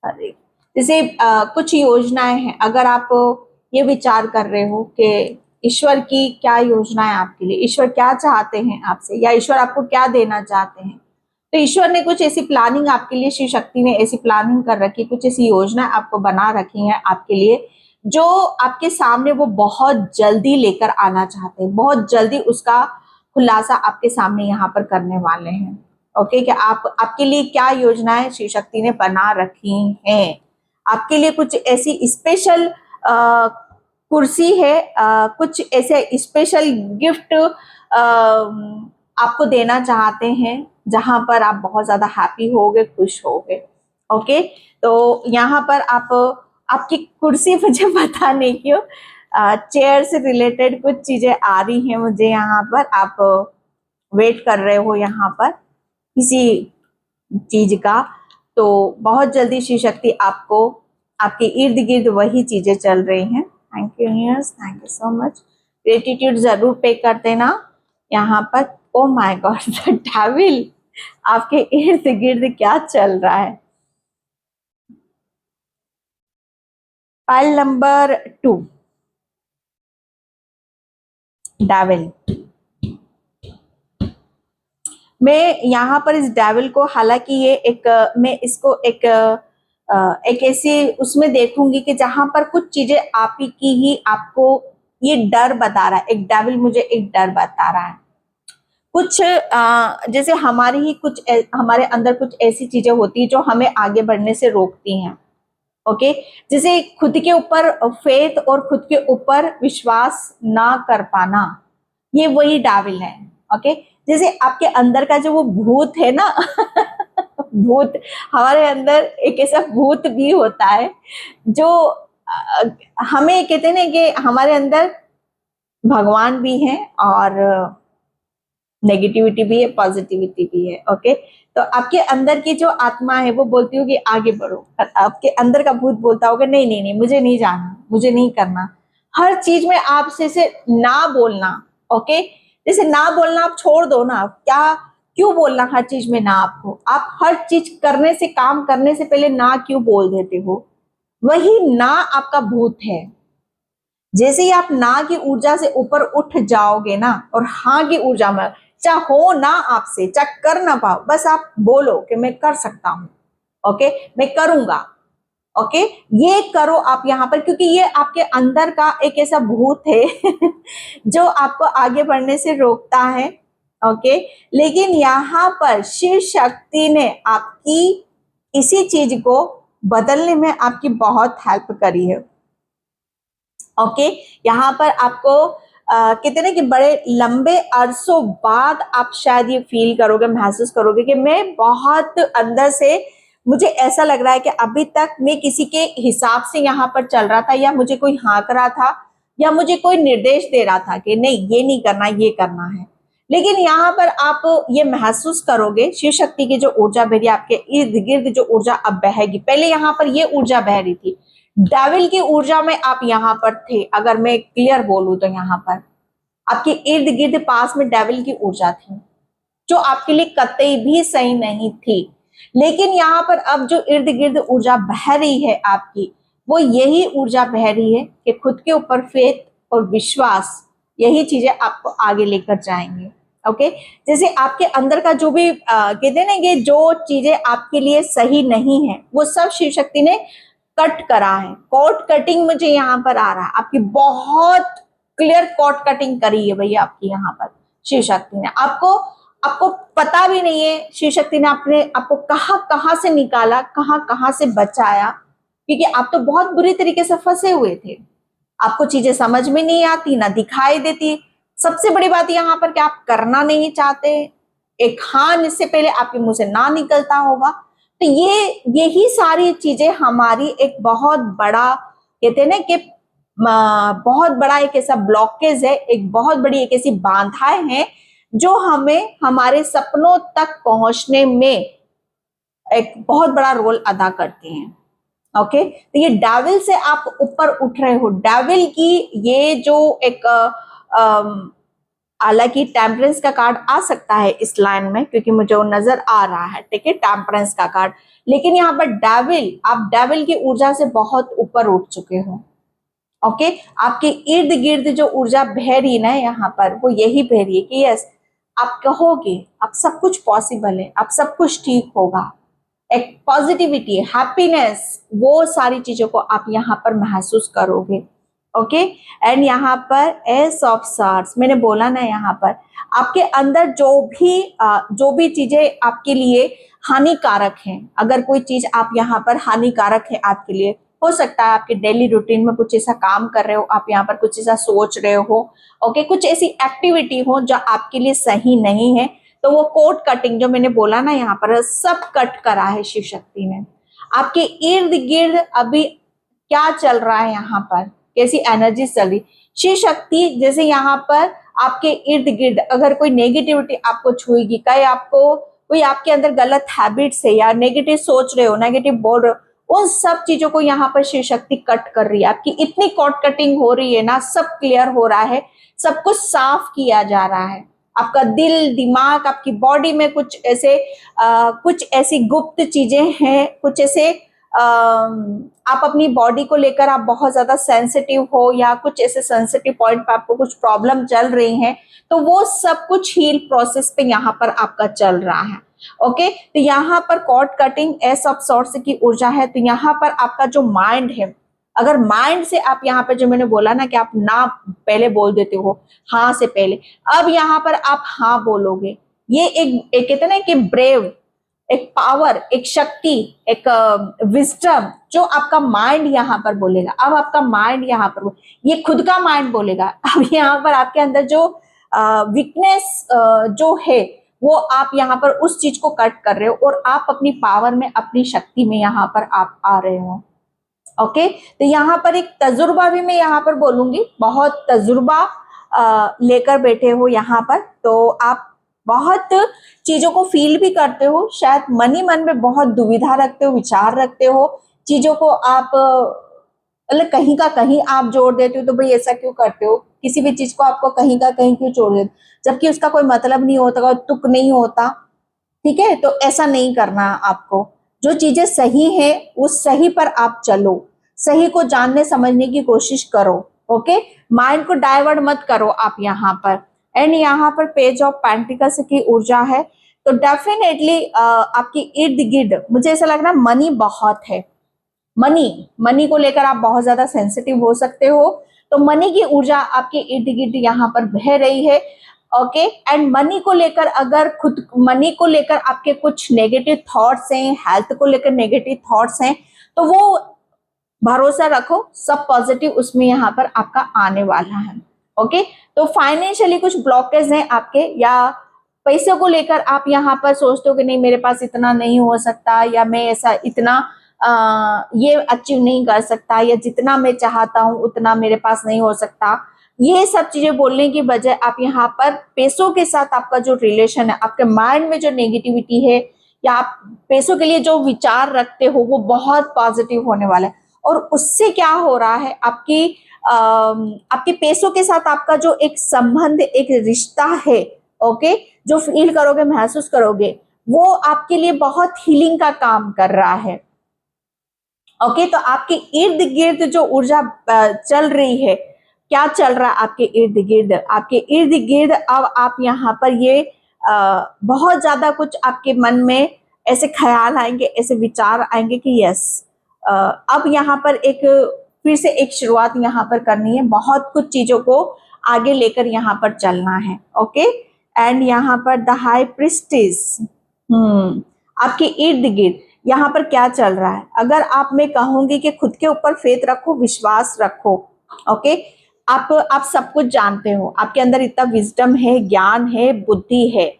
अरे, जैसे कुछ योजनाएं हैं, अगर आप ये विचार कर रहे हो कि ईश्वर की क्या योजना है आपके लिए, ईश्वर क्या चाहते हैं आपसे, या ईश्वर आपको क्या देना चाहते हैं, तो ईश्वर ने कुछ ऐसी प्लानिंग आपके लिए, शिव शक्ति ने ऐसी प्लानिंग कर रखी, कुछ ऐसी योजना आपको बना रखी है आपके लिए, जो आपके सामने वो बहुत जल्दी लेकर आना चाहते हैं, बहुत जल्दी उसका खुलासा आपके सामने यहाँ पर करने वाले हैं। ओके, कि आपके लिए क्या योजनाएं शिव शक्ति ने बना रखी हैं, आपके लिए कुछ ऐसी स्पेशल कुर्सी है, कुछ ऐसे स्पेशल गिफ्ट आपको देना चाहते हैं जहां पर आप बहुत ज्यादा हैप्पी होगे, खुश होगे। ओके, तो यहाँ पर आपकी कुर्सी मुझे पता नहीं क्यों चेयर से रिलेटेड कुछ चीजें आ रही हैं मुझे यहाँ पर, आप वेट कर रहे हो यहाँ पर किसी चीज का, तो बहुत जल्दी शिव शक्ति आपको, आपके इर्द गिर्द वही चीजें चल रही हैं। Thank you universe, thank you so much. Gratitude जरूर पे कर देना यहाँ पर। Oh my God, the devil, आपके इर्द गिर्द क्या चल रहा है। File number 2, devil. मैं यहाँ पर इस डेविल को, हालांकि ये एक, मैं इसको एक ऐसी उसमें देखूंगी कि जहां पर कुछ चीजें आप ही की ही आपको ये डर बता रहा है, एक डेविल मुझे एक डर बता रहा है। कुछ जैसे हमारी ही कुछ हमारे अंदर कुछ ऐसी चीजें होती है जो हमें आगे बढ़ने से रोकती हैं। ओके, जैसे खुद के ऊपर फेथ और खुद के ऊपर विश्वास ना कर पाना, ये वही डेविल है। ओके, जैसे आपके अंदर का जो वो भूत है ना भूत, हमारे अंदर एक ऐसा भूत भी होता है जो हमें कहते हैं ना कि हमारे अंदर भगवान भी है और नेगेटिविटी भी है, पॉजिटिविटी भी है। ओके, तो आपके अंदर की जो आत्मा है वो बोलती होगी आगे बढ़ो, और आपके अंदर का भूत बोलता होगा नहीं नहीं नहीं, मुझे नहीं जाना, मुझे नहीं करना। हर चीज में आप से ना बोलना। ओके, जैसे ना बोलना आप छोड़ दो ना, क्या क्यों बोलना हर चीज में ना आपको? आप हर चीज करने से, काम करने से पहले ना क्यों बोल देते हो? वही ना आपका भूत है। जैसे ही आप ना की ऊर्जा से ऊपर उठ जाओगे ना और हाँ की ऊर्जा में, चाहे हो ना आपसे, चाहे कर ना पाओ, बस आप बोलो कि मैं कर सकता हूं। ओके, मैं करूंगा। ओके, ये करो आप यहाँ पर, क्योंकि ये आपके अंदर का एक ऐसा भूत है जो आपको आगे बढ़ने से रोकता है। ओके, लेकिन यहाँ पर शिव शक्ति ने आपकी इसी चीज को बदलने में आपकी बहुत हेल्प करी है। ओके, यहाँ पर आपको कहते ना कि बड़े लंबे अरसों बाद आप शायद ये फील करोगे, महसूस करोगे कि मैं बहुत अंदर से, मुझे ऐसा लग रहा है कि अभी तक मैं किसी के हिसाब से यहाँ पर चल रहा था, या मुझे कोई हाँक रहा था, या मुझे कोई निर्देश दे रहा था कि नहीं ये नहीं करना, ये करना है। लेकिन यहाँ पर आप ये महसूस करोगे शिव शक्ति की जो ऊर्जा बह रही है, आपके इर्द गिर्द जो ऊर्जा अब बहेगी, पहले यहाँ पर ये ऊर्जा बह रही थी, डेविल की ऊर्जा में आप यहाँ पर थे। अगर मैं क्लियर बोलूं तो यहाँ पर आपके इर्द गिर्द पास में डेविल की ऊर्जा थी, जो आपके लिए कतई भी सही नहीं थी। लेकिन यहाँ पर अब जो इर्द गिर्द ऊर्जा बह रही है आपकी, वो यही ऊर्जा बह रही है कि खुद के ऊपर फेथ और विश्वास, यही चीजें आपको आगे लेकर जाएंगे। ओके, जैसे आपके अंदर का जो भी कहते हैं ना कि जो चीजें आपके लिए सही नहीं है, वो सब शिव शक्ति ने कट करा है। कॉर्ड कटिंग मुझे यहाँ पर आ रहा है, आपकी बहुत क्लियर कॉर्ड कटिंग करी है भैया आपकी यहाँ पर शिव शक्ति ने। आपको आपको पता भी नहीं है शिव शक्ति ने आपको कहाँ से निकाला, कहाँ से बचाया, क्योंकि आप तो बहुत बुरी तरीके से फंसे हुए थे। आपको चीजें समझ में नहीं आती, ना दिखाई देती। सबसे बड़ी बात यहाँ पर कि आप करना नहीं चाहते। एक हाँ इससे पहले आपके मुंह से ना निकलता होगा। तो यही सारी चीजें हमारी एक बहुत बड़ा, कहते हैं ना कि बहुत बड़ा एक ऐसा ब्लॉकेज है, एक बहुत बड़ी एक ऐसी बाधाएं हैं जो हमें हमारे सपनों तक पहुंचने में एक बहुत बड़ा रोल अदा करते हैं। ओके, तो ये डेविल से आप ऊपर उठ रहे हो। डेविल की ये जो एक हालांकि टेम्परेंस का कार्ड आ सकता है इस लाइन में, क्योंकि मुझे वो नजर आ रहा है, ठीक है, टेम्परेंस का कार्ड। लेकिन यहाँ पर डेविल, आप डेविल की ऊर्जा से बहुत ऊपर उठ चुके हो। ओके, आपके इर्द गिर्द जो ऊर्जा बह रही ना यहाँ पर, वो यही बह रही है कि यस, आप कहोगे अब सब कुछ पॉसिबल है, अब सब कुछ ठीक होगा। एक पॉजिटिविटी, हैप्पीनेस, वो सारी चीजों को आप यहाँ पर महसूस करोगे। ओके, एंड यहाँ पर एस ऑफ सॉर्ड्स, मैंने बोला ना, यहाँ पर आपके अंदर जो भी चीजें आपके लिए हानिकारक हैं, अगर कोई चीज आप यहाँ पर हानिकारक है आपके लिए, हो सकता है आपके डेली रूटीन में कुछ ऐसा काम कर रहे हो, आप यहाँ पर कुछ ऐसा सोच रहे हो, ओके, कुछ ऐसी एक्टिविटी हो जो आपके लिए सही नहीं है, तो वो कोड कटिंग जो मैंने बोला ना यहाँ पर, सब कट करा है शिव शक्ति ने। आपके इर्द गिर्द अभी क्या चल रहा है यहाँ पर, कैसी एनर्जी चल रही, शिव शक्ति जैसे यहाँ पर आपके इर्द गिर्द अगर कोई नेगेटिविटी आपको छुएगी, कोई आपके अंदर गलत हैबिट्स है या नेगेटिव सोच रहे हो, नेगेटिव बोल रहे हो, उन सब चीजों को यहाँ पर शिव शक्ति कट कर रही है। आपकी इतनी कॉट कटिंग हो रही है ना, सब क्लियर हो रहा है, सब कुछ साफ किया जा रहा है। आपका दिल, दिमाग, आपकी बॉडी में कुछ ऐसी गुप्त चीजें हैं, कुछ ऐसे आप अपनी बॉडी को लेकर आप बहुत ज्यादा सेंसिटिव हो, या कुछ ऐसे सेंसिटिव पॉइंट पे आपको कुछ प्रॉब्लम चल रही हैं, तो वो सब कुछ हील प्रोसेस पे यहाँ पर आपका चल रहा है। ओके, तो यहाँ पर cord cutting ace of swords की ऊर्जा है। तो यहाँ पर आपका जो माइंड है, अगर माइंड से आप यहाँ पे, जो मैंने बोला ना कि आप ना पहले बोल देते हो हाँ से पहले, अब यहाँ पर आप हाँ बोलोगे। ये एक कहते हैं ना कि ब्रेव, एक पावर, एक शक्ति, एक विजडम जो आपका माइंड यहाँ पर बोलेगा। अब आपका माइंड यहाँ पर ये खुद का माइंड बोलेगा। अब यहाँ पर आपके अंदर जो वीकनेस जो है वो आप यहाँ पर उस चीज को कट कर रहे हो और आप अपनी पावर में, अपनी शक्ति में यहाँ पर आप आ रहे हो। ओके, तो यहाँ पर एक तजुर्बा भी मैं यहाँ पर बोलूंगी, बहुत तजुर्बा लेकर बैठे हो यहाँ पर, तो आप बहुत चीजों को फील भी करते हो, शायद मन ही मन में बहुत दुविधा रखते हो, विचार रखते हो, चीजों को आप मतलब कहीं का कहीं आप जोड़ देते हो, तो भाई ऐसा क्यों करते हो, किसी भी चीज को आपको कहीं का कहीं क्यों जोड़ देते हो, जबकि उसका कोई मतलब नहीं होता, तुक नहीं होता। ठीक है, तो ऐसा नहीं करना आपको, जो चीजें सही है उस सही पर आप चलो, सही को जानने समझने की कोशिश करो। ओके, माइंड को डाइवर्ट मत करो आप यहाँ पर। एंड यहाँ पर पेज ऑफ पेंटिकल्स की ऊर्जा है, तो डेफिनेटली आपकी इर्द गिर्द मुझे ऐसा लग रहा है मनी बहुत है, मनी को लेकर आप बहुत ज्यादा सेंसिटिव हो सकते हो, तो मनी की ऊर्जा आपके इर्द गिर्द यहाँ पर बह रही है। ओके, एंड मनी को लेकर अगर खुद मनी को लेकर आपके कुछ नेगेटिव थॉट्स हैं, हेल्थ को लेकर नेगेटिव थॉट्स हैं, तो वो भरोसा रखो, सब पॉजिटिव उसमें यहाँ पर आपका आने वाला है। ओके, तो फाइनेंशियली कुछ ब्लॉकेज हैं आपके, या पैसे को लेकर आप यहाँ पर सोचते हो कि नहीं मेरे पास इतना नहीं हो सकता, या मैं ऐसा इतना ये अचीव नहीं कर सकता, या जितना मैं चाहता हूं उतना मेरे पास नहीं हो सकता। ये सब चीजें बोलने की बजाय आप यहाँ पर पैसों के साथ आपका जो रिलेशन है, आपके माइंड में जो नेगेटिविटी है, या आप पैसों के लिए जो विचार रखते हो वो बहुत पॉजिटिव होने वाला है। और उससे क्या हो रहा है, आपके पैसों के साथ आपका जो एक संबंध, एक रिश्ता है, ओके, जो फील करोगे, महसूस करोगे, वो आपके लिए बहुत हीलिंग का काम कर रहा है। ओके, तो आपके इर्द गिर्द जो ऊर्जा चल रही है, क्या चल रहा है आपके इर्द गिर्द, आपके इर्द गिर्द अब आप यहाँ पर ये बहुत ज्यादा कुछ आपके मन में ऐसे ख्याल आएंगे, ऐसे विचार आएंगे कि यस, अब यहाँ पर एक फिर से एक शुरुआत यहाँ पर करनी है, बहुत कुछ चीजों को आगे लेकर यहाँ पर चलना है। ओके, एंड यहाँ पर द हाई प्रिस्टेस, आपके इर्द गिर्द यहाँ पर क्या चल रहा है, अगर आप, मैं कहूंगी कि खुद के ऊपर फेथ रखो, विश्वास रखो। ओके, आप सब कुछ जानते हो, आपके अंदर इतना विजडम है, ज्ञान है, बुद्धि है,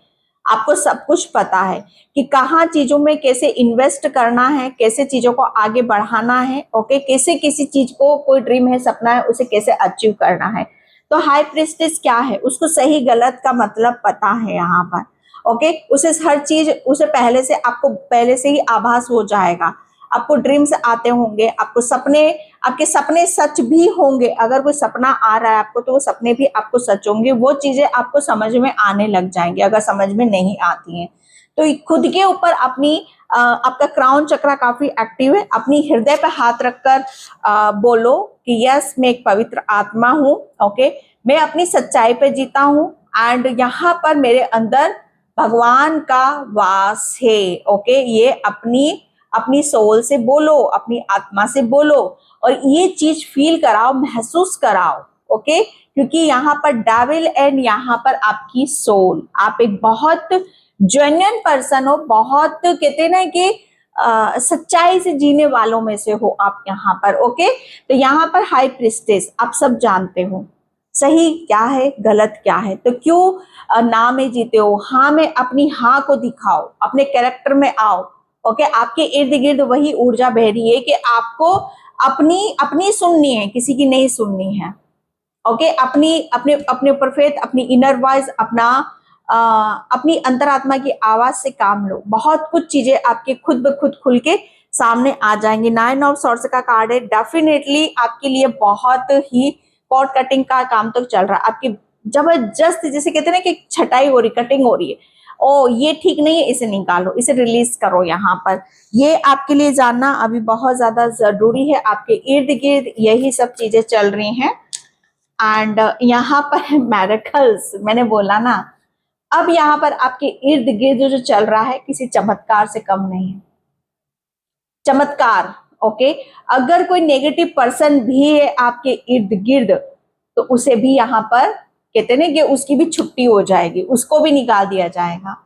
आपको सब कुछ पता है कि कहाँ चीजों में कैसे इन्वेस्ट करना है, कैसे चीजों को आगे बढ़ाना है। ओके, कैसे किसी चीज को, कोई ड्रीम है, सपना है, उसे कैसे अचीव करना है। तो हाई प्रिस्टेस क्या है, उसको सही गलत का मतलब पता है यहाँ पर। ओके, उसे हर चीज, उसे पहले से, आपको पहले से ही आभास हो जाएगा, आपको ड्रीम्स आते होंगे, आपको सपने, आपके सपने सच भी होंगे, अगर कोई सपना आ रहा है आपको तो वो सपने भी आपको सच होंगे, वो चीजें आपको समझ में आने लग जाएंगी, अगर समझ में नहीं आती हैं तो खुद के ऊपर अपनी आपका क्राउन चक्रा काफी एक्टिव है, अपनी हृदय पे हाथ रखकर बोलो कि यस, मैं एक पवित्र आत्मा हूँ। ओके, मैं अपनी सच्चाई पे जीता हूँ, एंड यहाँ पर मेरे अंदर भगवान का वास है। ओके, ये अपनी सोल से बोलो, अपनी आत्मा से बोलो, और ये चीज फील कराओ, महसूस कराओ। ओके, क्योंकि यहाँ पर डेविल एंड यहाँ पर आपकी सोल, आप एक बहुत जेन्युइन पर्सन हो, बहुत कहते हैं ना कि सच्चाई से जीने वालों में से हो आप यहाँ पर। ओके, तो यहाँ पर हाई प्रिस्टेस, आप सब जानते हो सही क्या है, गलत क्या है, तो क्यों ना में जीते हो, हाँ में अपनी हाँ को दिखाओ, अपने कैरेक्टर में आओ। ओके, आपके इर्द गिर्द वही ऊर्जा बह रही है कि आपको अपनी सुननी है, किसी की नहीं सुननी है। ओके, अपने ऊपर फेथ, अपनी इनर वॉइस, अपनी अंतरात्मा की आवाज से काम लो, बहुत कुछ चीजें आपके खुद ब खुद खुल के सामने आ जाएंगी। 9 ऑफ सॉर्ड्स का कार्ड है, डेफिनेटली आपके लिए बहुत ही कॉर्ड कटिंग का काम तो चल रहा है, आपकी जबरदस्त, जैसे कहते हैं ना कि छटाई हो रही, कटिंग हो रही है, ओ ये ठीक नहीं है, इसे निकालो, इसे रिलीज करो। यहाँ पर ये आपके लिए जानना अभी बहुत ज्यादा जरूरी है, आपके इर्द गिर्द यही सब चीजें चल रही हैं। एंड यहाँ पर मैरेकल्स, मैंने बोला ना, अब यहाँ पर आपके इर्द गिर्द जो चल रहा है किसी चमत्कार से कम नहीं है, चमत्कार। ओके, अगर कोई नेगेटिव पर्सन भी है आपके इर्द गिर्द तो उसे भी यहाँ पर कहते हैं ना कि उसकी भी छुट्टी हो जाएगी, उसको भी निकाल दिया जाएगा।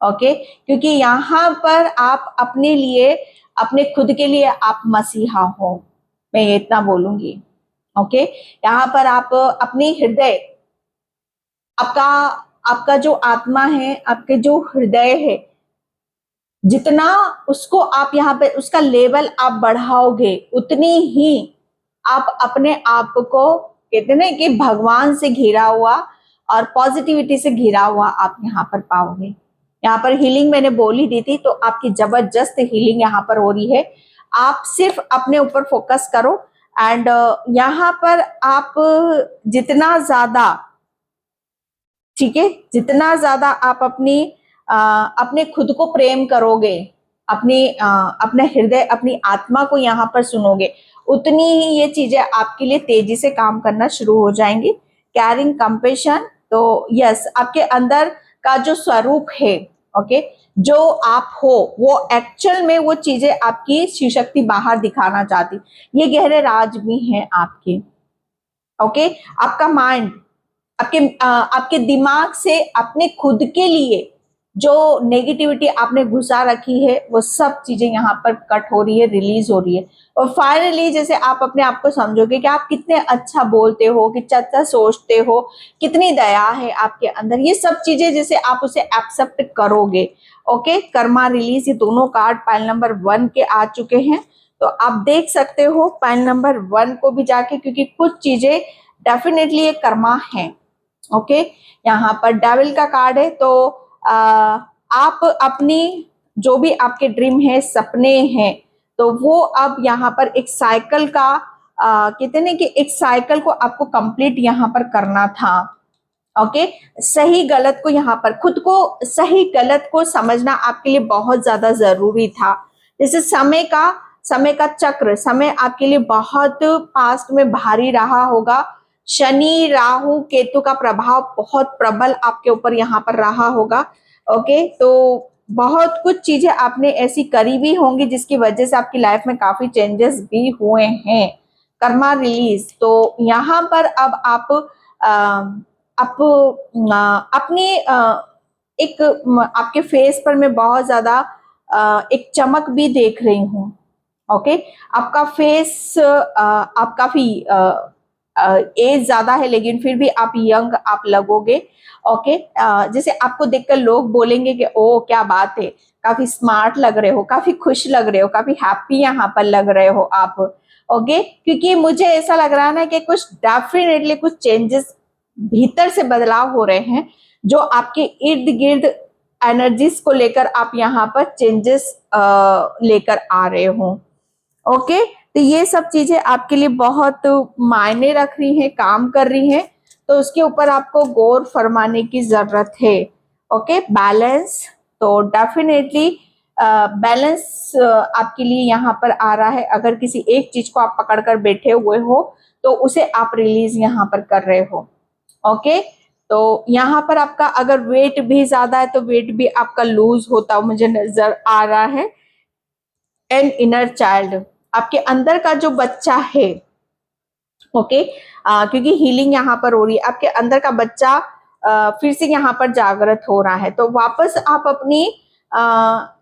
ओके, क्योंकि यहाँ पर आप अपने लिए, अपने खुद के लिए आप मसीहा हो, मैं ये इतना बोलूंगी। ओके, यहाँ पर आप अपनी हृदय, आपका आपका जो आत्मा है, आपके जो हृदय है, जितना उसको आप यहाँ पे उसका लेवल आप बढ़ाओगे, उतनी ही आप अपने आप को कहते ना कि भगवान से घिरा हुआ और पॉजिटिविटी से घिरा हुआ आप यहाँ पर पाओगे। यहाँ पर हीलिंग मैंने बोल ही दी थी, तो आपकी जबरदस्त हीलिंग यहाँ पर हो रही है। आप सिर्फ अपने ऊपर फोकस करो एंड यहाँ पर आप जितना ज्यादा, ठीक है, जितना ज्यादा आप अपने खुद को प्रेम करोगे, अपने हृदय, अपनी आत्मा को यहाँ पर सुनोगे, उतनी ही ये चीजें आपके लिए तेजी से काम करना शुरू हो जाएंगी। कैरिंग कंपेशन, तो यस, आपके अंदर का जो स्वरूप है, ओके, जो आप हो, वो एक्चुअल में वो चीजें आपकी शिव शक्ति बाहर दिखाना चाहती, ये गहरे राज भी हैं आपके। ओके, आपका माइंड, आपके दिमाग से अपने खुद के लिए जो नेगेटिविटी आपने घुसा रखी है, वो सब चीजें यहाँ पर कट हो रही है, रिलीज हो रही है। और फाइनली जैसे आप अपने आप को समझोगे कि आप कितने अच्छा बोलते हो, कितना अच्छा सोचते हो, कितनी दया है आपके अंदर, ये सब चीजें जैसे आप उसे एक्सेप्ट करोगे। ओके, कर्मा रिलीज, ये दोनों कार्ड पाइल नंबर 1 के आ चुके हैं, तो आप देख सकते हो पाइल नंबर 1 को भी जाके, क्योंकि कुछ चीजें डेफिनेटली ये कर्मा है। ओके, यहाँ पर डेविल का कार्ड है, तो आप अपनी जो भी आपके ड्रीम है, सपने हैं, तो वो अब यहाँ पर एक साइकिल का कहते हैं कि एक साइकिल को आपको कंप्लीट यहाँ पर करना था। ओके, सही गलत को यहाँ पर खुद को सही गलत को समझना आपके लिए बहुत ज्यादा जरूरी था। जैसे समय का चक्र, समय आपके लिए बहुत पास्ट में भारी रहा होगा। शनि राहु केतु का प्रभाव बहुत प्रबल आपके ऊपर यहाँ पर रहा होगा। ओके, तो बहुत कुछ चीजें आपने ऐसी करी भी होंगी जिसकी वजह से आपकी लाइफ में काफी चेंजेस भी हुए हैं। कर्मा रिलीज, तो यहाँ पर अब आप अपनी एक आपके फेस पर मैं बहुत ज्यादा एक चमक भी देख रही हूँ। ओके, आपका फेस, आप काफी एज ज्यादा है, लेकिन फिर भी आप यंग आप लगोगे। ओके, जैसे आपको देखकर लोग बोलेंगे कि ओ क्या बात है, काफी स्मार्ट लग रहे हो, काफी खुश लग रहे हो, काफी हैप्पी यहाँ पर लग रहे हो आप। ओके, क्योंकि मुझे ऐसा लग रहा है ना कि कुछ डेफिनेटली कुछ चेंजेस, भीतर से बदलाव हो रहे हैं, जो आपके इर्द गिर्द एनर्जीज को लेकर आप यहाँ पर चेंजेस लेकर आ रहे हो। ओके, तो ये सब चीजें आपके लिए बहुत मायने रख रही हैं, काम कर रही हैं, तो उसके ऊपर आपको गौर फरमाने की जरूरत है। ओके, बैलेंस, तो डेफिनेटली बैलेंस आपके लिए यहाँ पर आ रहा है। अगर किसी एक चीज को आप पकड़कर बैठे हुए हो, तो उसे आप रिलीज यहाँ पर कर रहे हो। ओके, तो यहाँ पर आपका अगर वेट भी ज्यादा है, तो वेट भी आपका लूज होता मुझे नजर आ रहा है। एंड इनर चाइल्ड, आपके अंदर का जो बच्चा है, ओके, क्योंकि हीलिंग यहाँ पर हो रही है, आपके अंदर का बच्चा फिर से यहाँ पर जागृत हो रहा है, तो वापस आप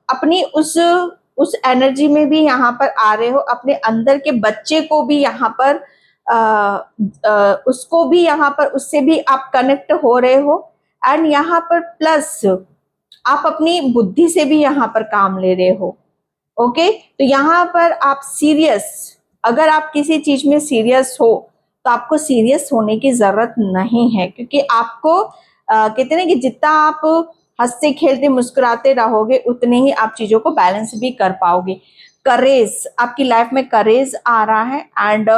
अपनी उस एनर्जी में भी यहाँ पर आ रहे हो। अपने अंदर के बच्चे को भी यहाँ पर उसको भी यहाँ पर उससे भी आप कनेक्ट हो रहे हो। एंड यहाँ पर प्लस आप अपनी बुद्धि से भी यहाँ पर काम ले रहे हो। ओके, तो यहाँ पर आप सीरियस, अगर आप किसी चीज में सीरियस हो, तो आपको सीरियस होने की जरूरत नहीं है, क्योंकि आपको कहते हैं कि जितना आप हंसते खेलते मुस्कुराते रहोगे, उतने ही आप चीजों को बैलेंस भी कर पाओगे। करेज, आपकी लाइफ में करेज आ रहा है। एंड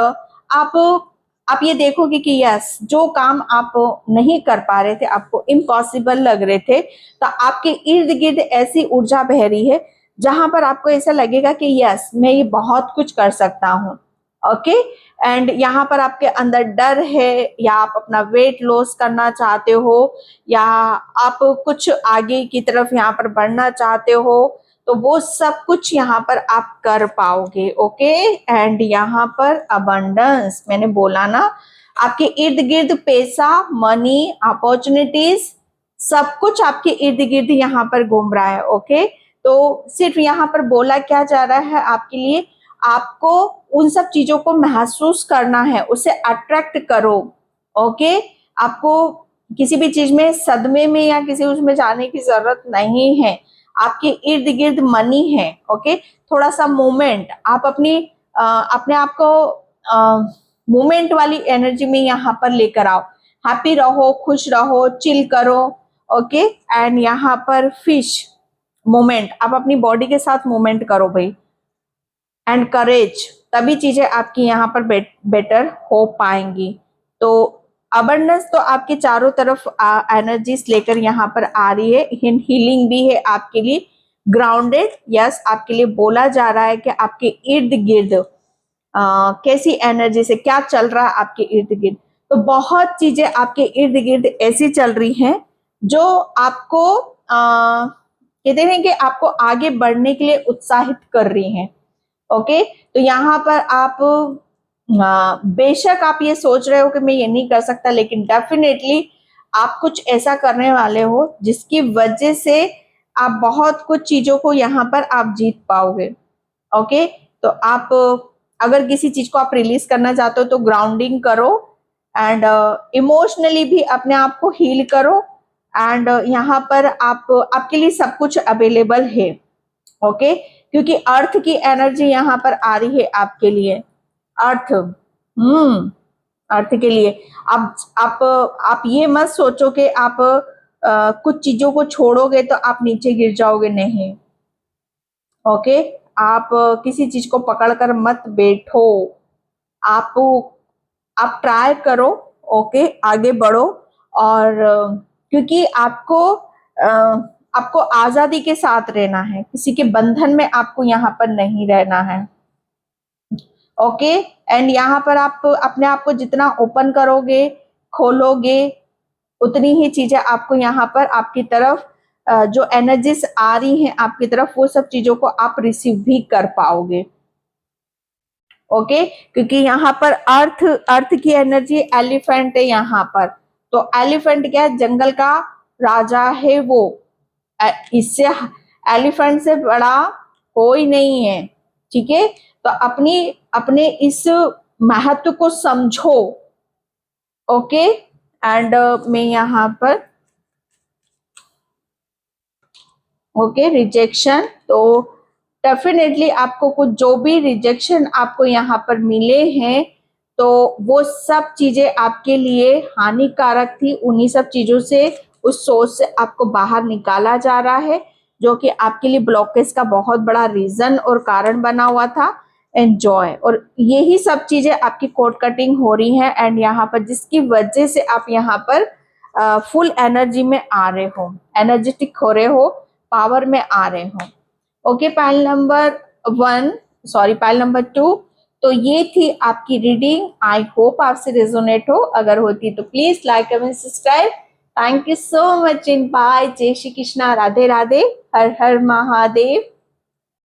आप ये देखोगे कि यस, जो काम आप नहीं कर पा रहे थे, आपको इम्पॉसिबल लग रहे थे, तो आपके इर्द गिर्द ऐसी ऊर्जा बह रही है जहां पर आपको ऐसा लगेगा कि यस, मैं ये बहुत कुछ कर सकता हूँ। ओके, एंड यहाँ पर आपके अंदर डर है, या आप अपना वेट लॉस करना चाहते हो, या आप कुछ आगे की तरफ यहाँ पर बढ़ना चाहते हो, तो वो सब कुछ यहाँ पर आप कर पाओगे। ओके, एंड यहाँ पर अबंडेंस, मैंने बोला ना, आपके इर्द गिर्द पैसा, मनी, अपॉर्चुनिटीज, सब कुछ आपके इर्द गिर्द यहाँ पर घूम रहा है। ओके, तो सिर्फ यहाँ पर बोला क्या जा रहा है आपके लिए, आपको उन सब चीजों को महसूस करना है, उसे अट्रैक्ट करो। ओके, आपको किसी भी चीज में सदमे में या किसी उसमें जाने की जरूरत नहीं है। आपके इर्द गिर्द मनी है। ओके, थोड़ा सा मूवमेंट, आप अपने आप को मूवमेंट वाली एनर्जी में यहाँ पर लेकर आओ। हैप्पी रहो, खुश रहो, चिल करो। ओके, एंड यहाँ पर फिश मूवमेंट, आप अपनी बॉडी के साथ मूवमेंट करो भाई, एंड करेज, तभी चीजें आपकी यहाँ पर बेटर हो पाएंगी। तो अबंडेंस तो आपके चारों तरफ एनर्जीज लेकर यहाँ पर आ रही है। हीलिंग भी है आपके लिए। ग्राउंडेड, यस, आपके लिए बोला जा रहा है कि आपके इर्द गिर्द कैसी एनर्जी से क्या चल रहा है आपके इर्द गिर्द। तो बहुत चीजें आपके इर्द गिर्द ऐसी चल रही हैं जो आपको कहते हैं कि आपको आगे बढ़ने के लिए उत्साहित कर रही हैं। ओके, तो यहाँ पर आप बेशक आप ये सोच रहे हो कि मैं ये नहीं कर सकता, लेकिन डेफिनेटली आप कुछ ऐसा करने वाले हो जिसकी वजह से आप बहुत कुछ चीजों को यहाँ पर आप जीत पाओगे। ओके, तो आप अगर किसी चीज को आप रिलीज करना चाहते हो तो ग्राउंडिंग करो, एंड इमोशनली भी अपने आप को हील करो, एंड यहाँ पर आपके लिए सब कुछ अवेलेबल है। ओके, क्योंकि अर्थ की एनर्जी यहाँ पर आ रही है आपके लिए। अर्थ, अर्थ के लिए आप ये मत सोचो कि आप कुछ चीजों को छोड़ोगे तो आप नीचे गिर जाओगे, नहीं। ओके, आप किसी चीज को पकड़कर मत बैठो, आप ट्राई करो। ओके, आगे बढ़ो, और क्योंकि आपको आजादी के साथ रहना है, किसी के बंधन में आपको यहाँ पर नहीं रहना है। ओके, एंड यहाँ पर आप अपने आप को जितना ओपन करोगे, खोलोगे, उतनी ही चीजें आपको यहाँ पर आपकी तरफ जो एनर्जीज आ रही हैं आपकी तरफ, वो सब चीजों को आप रिसीव भी कर पाओगे। ओके, क्योंकि यहाँ पर अर्थ की एनर्जी एलिफेंट है यहाँ पर। तो एलिफेंट क्या है? जंगल का राजा है वो। इससे एलिफेंट से बड़ा कोई नहीं है। ठीक है, तो अपने इस महत्व को समझो। ओके, एंड मैं यहाँ पर ओके, रिजेक्शन, तो डेफिनेटली आपको कुछ जो भी रिजेक्शन आपको यहाँ पर मिले हैं, तो वो सब चीजें आपके लिए हानिकारक थी। उन्हीं सब चीजों से, उस सोच से आपको बाहर निकाला जा रहा है, जो कि आपके लिए ब्लॉकेज का बहुत बड़ा रीजन और कारण बना हुआ था। एंजॉय, और यही सब चीजें आपकी कोड कटिंग हो रही हैं, एंड यहाँ पर जिसकी वजह से आप यहाँ पर फुल एनर्जी में आ रहे हो, एनर्जेटिक हो रहे हो, पावर में आ रहे हो। ओके, पाइल नंबर 2, तो ये थी आपकी रीडिंग। आई होप आपसे रेजोनेट हो। अगर होती तो please like, comment, subscribe. Thank you so much in by. जय श्री कृष्णा, राधे राधे, हर हर महादेव।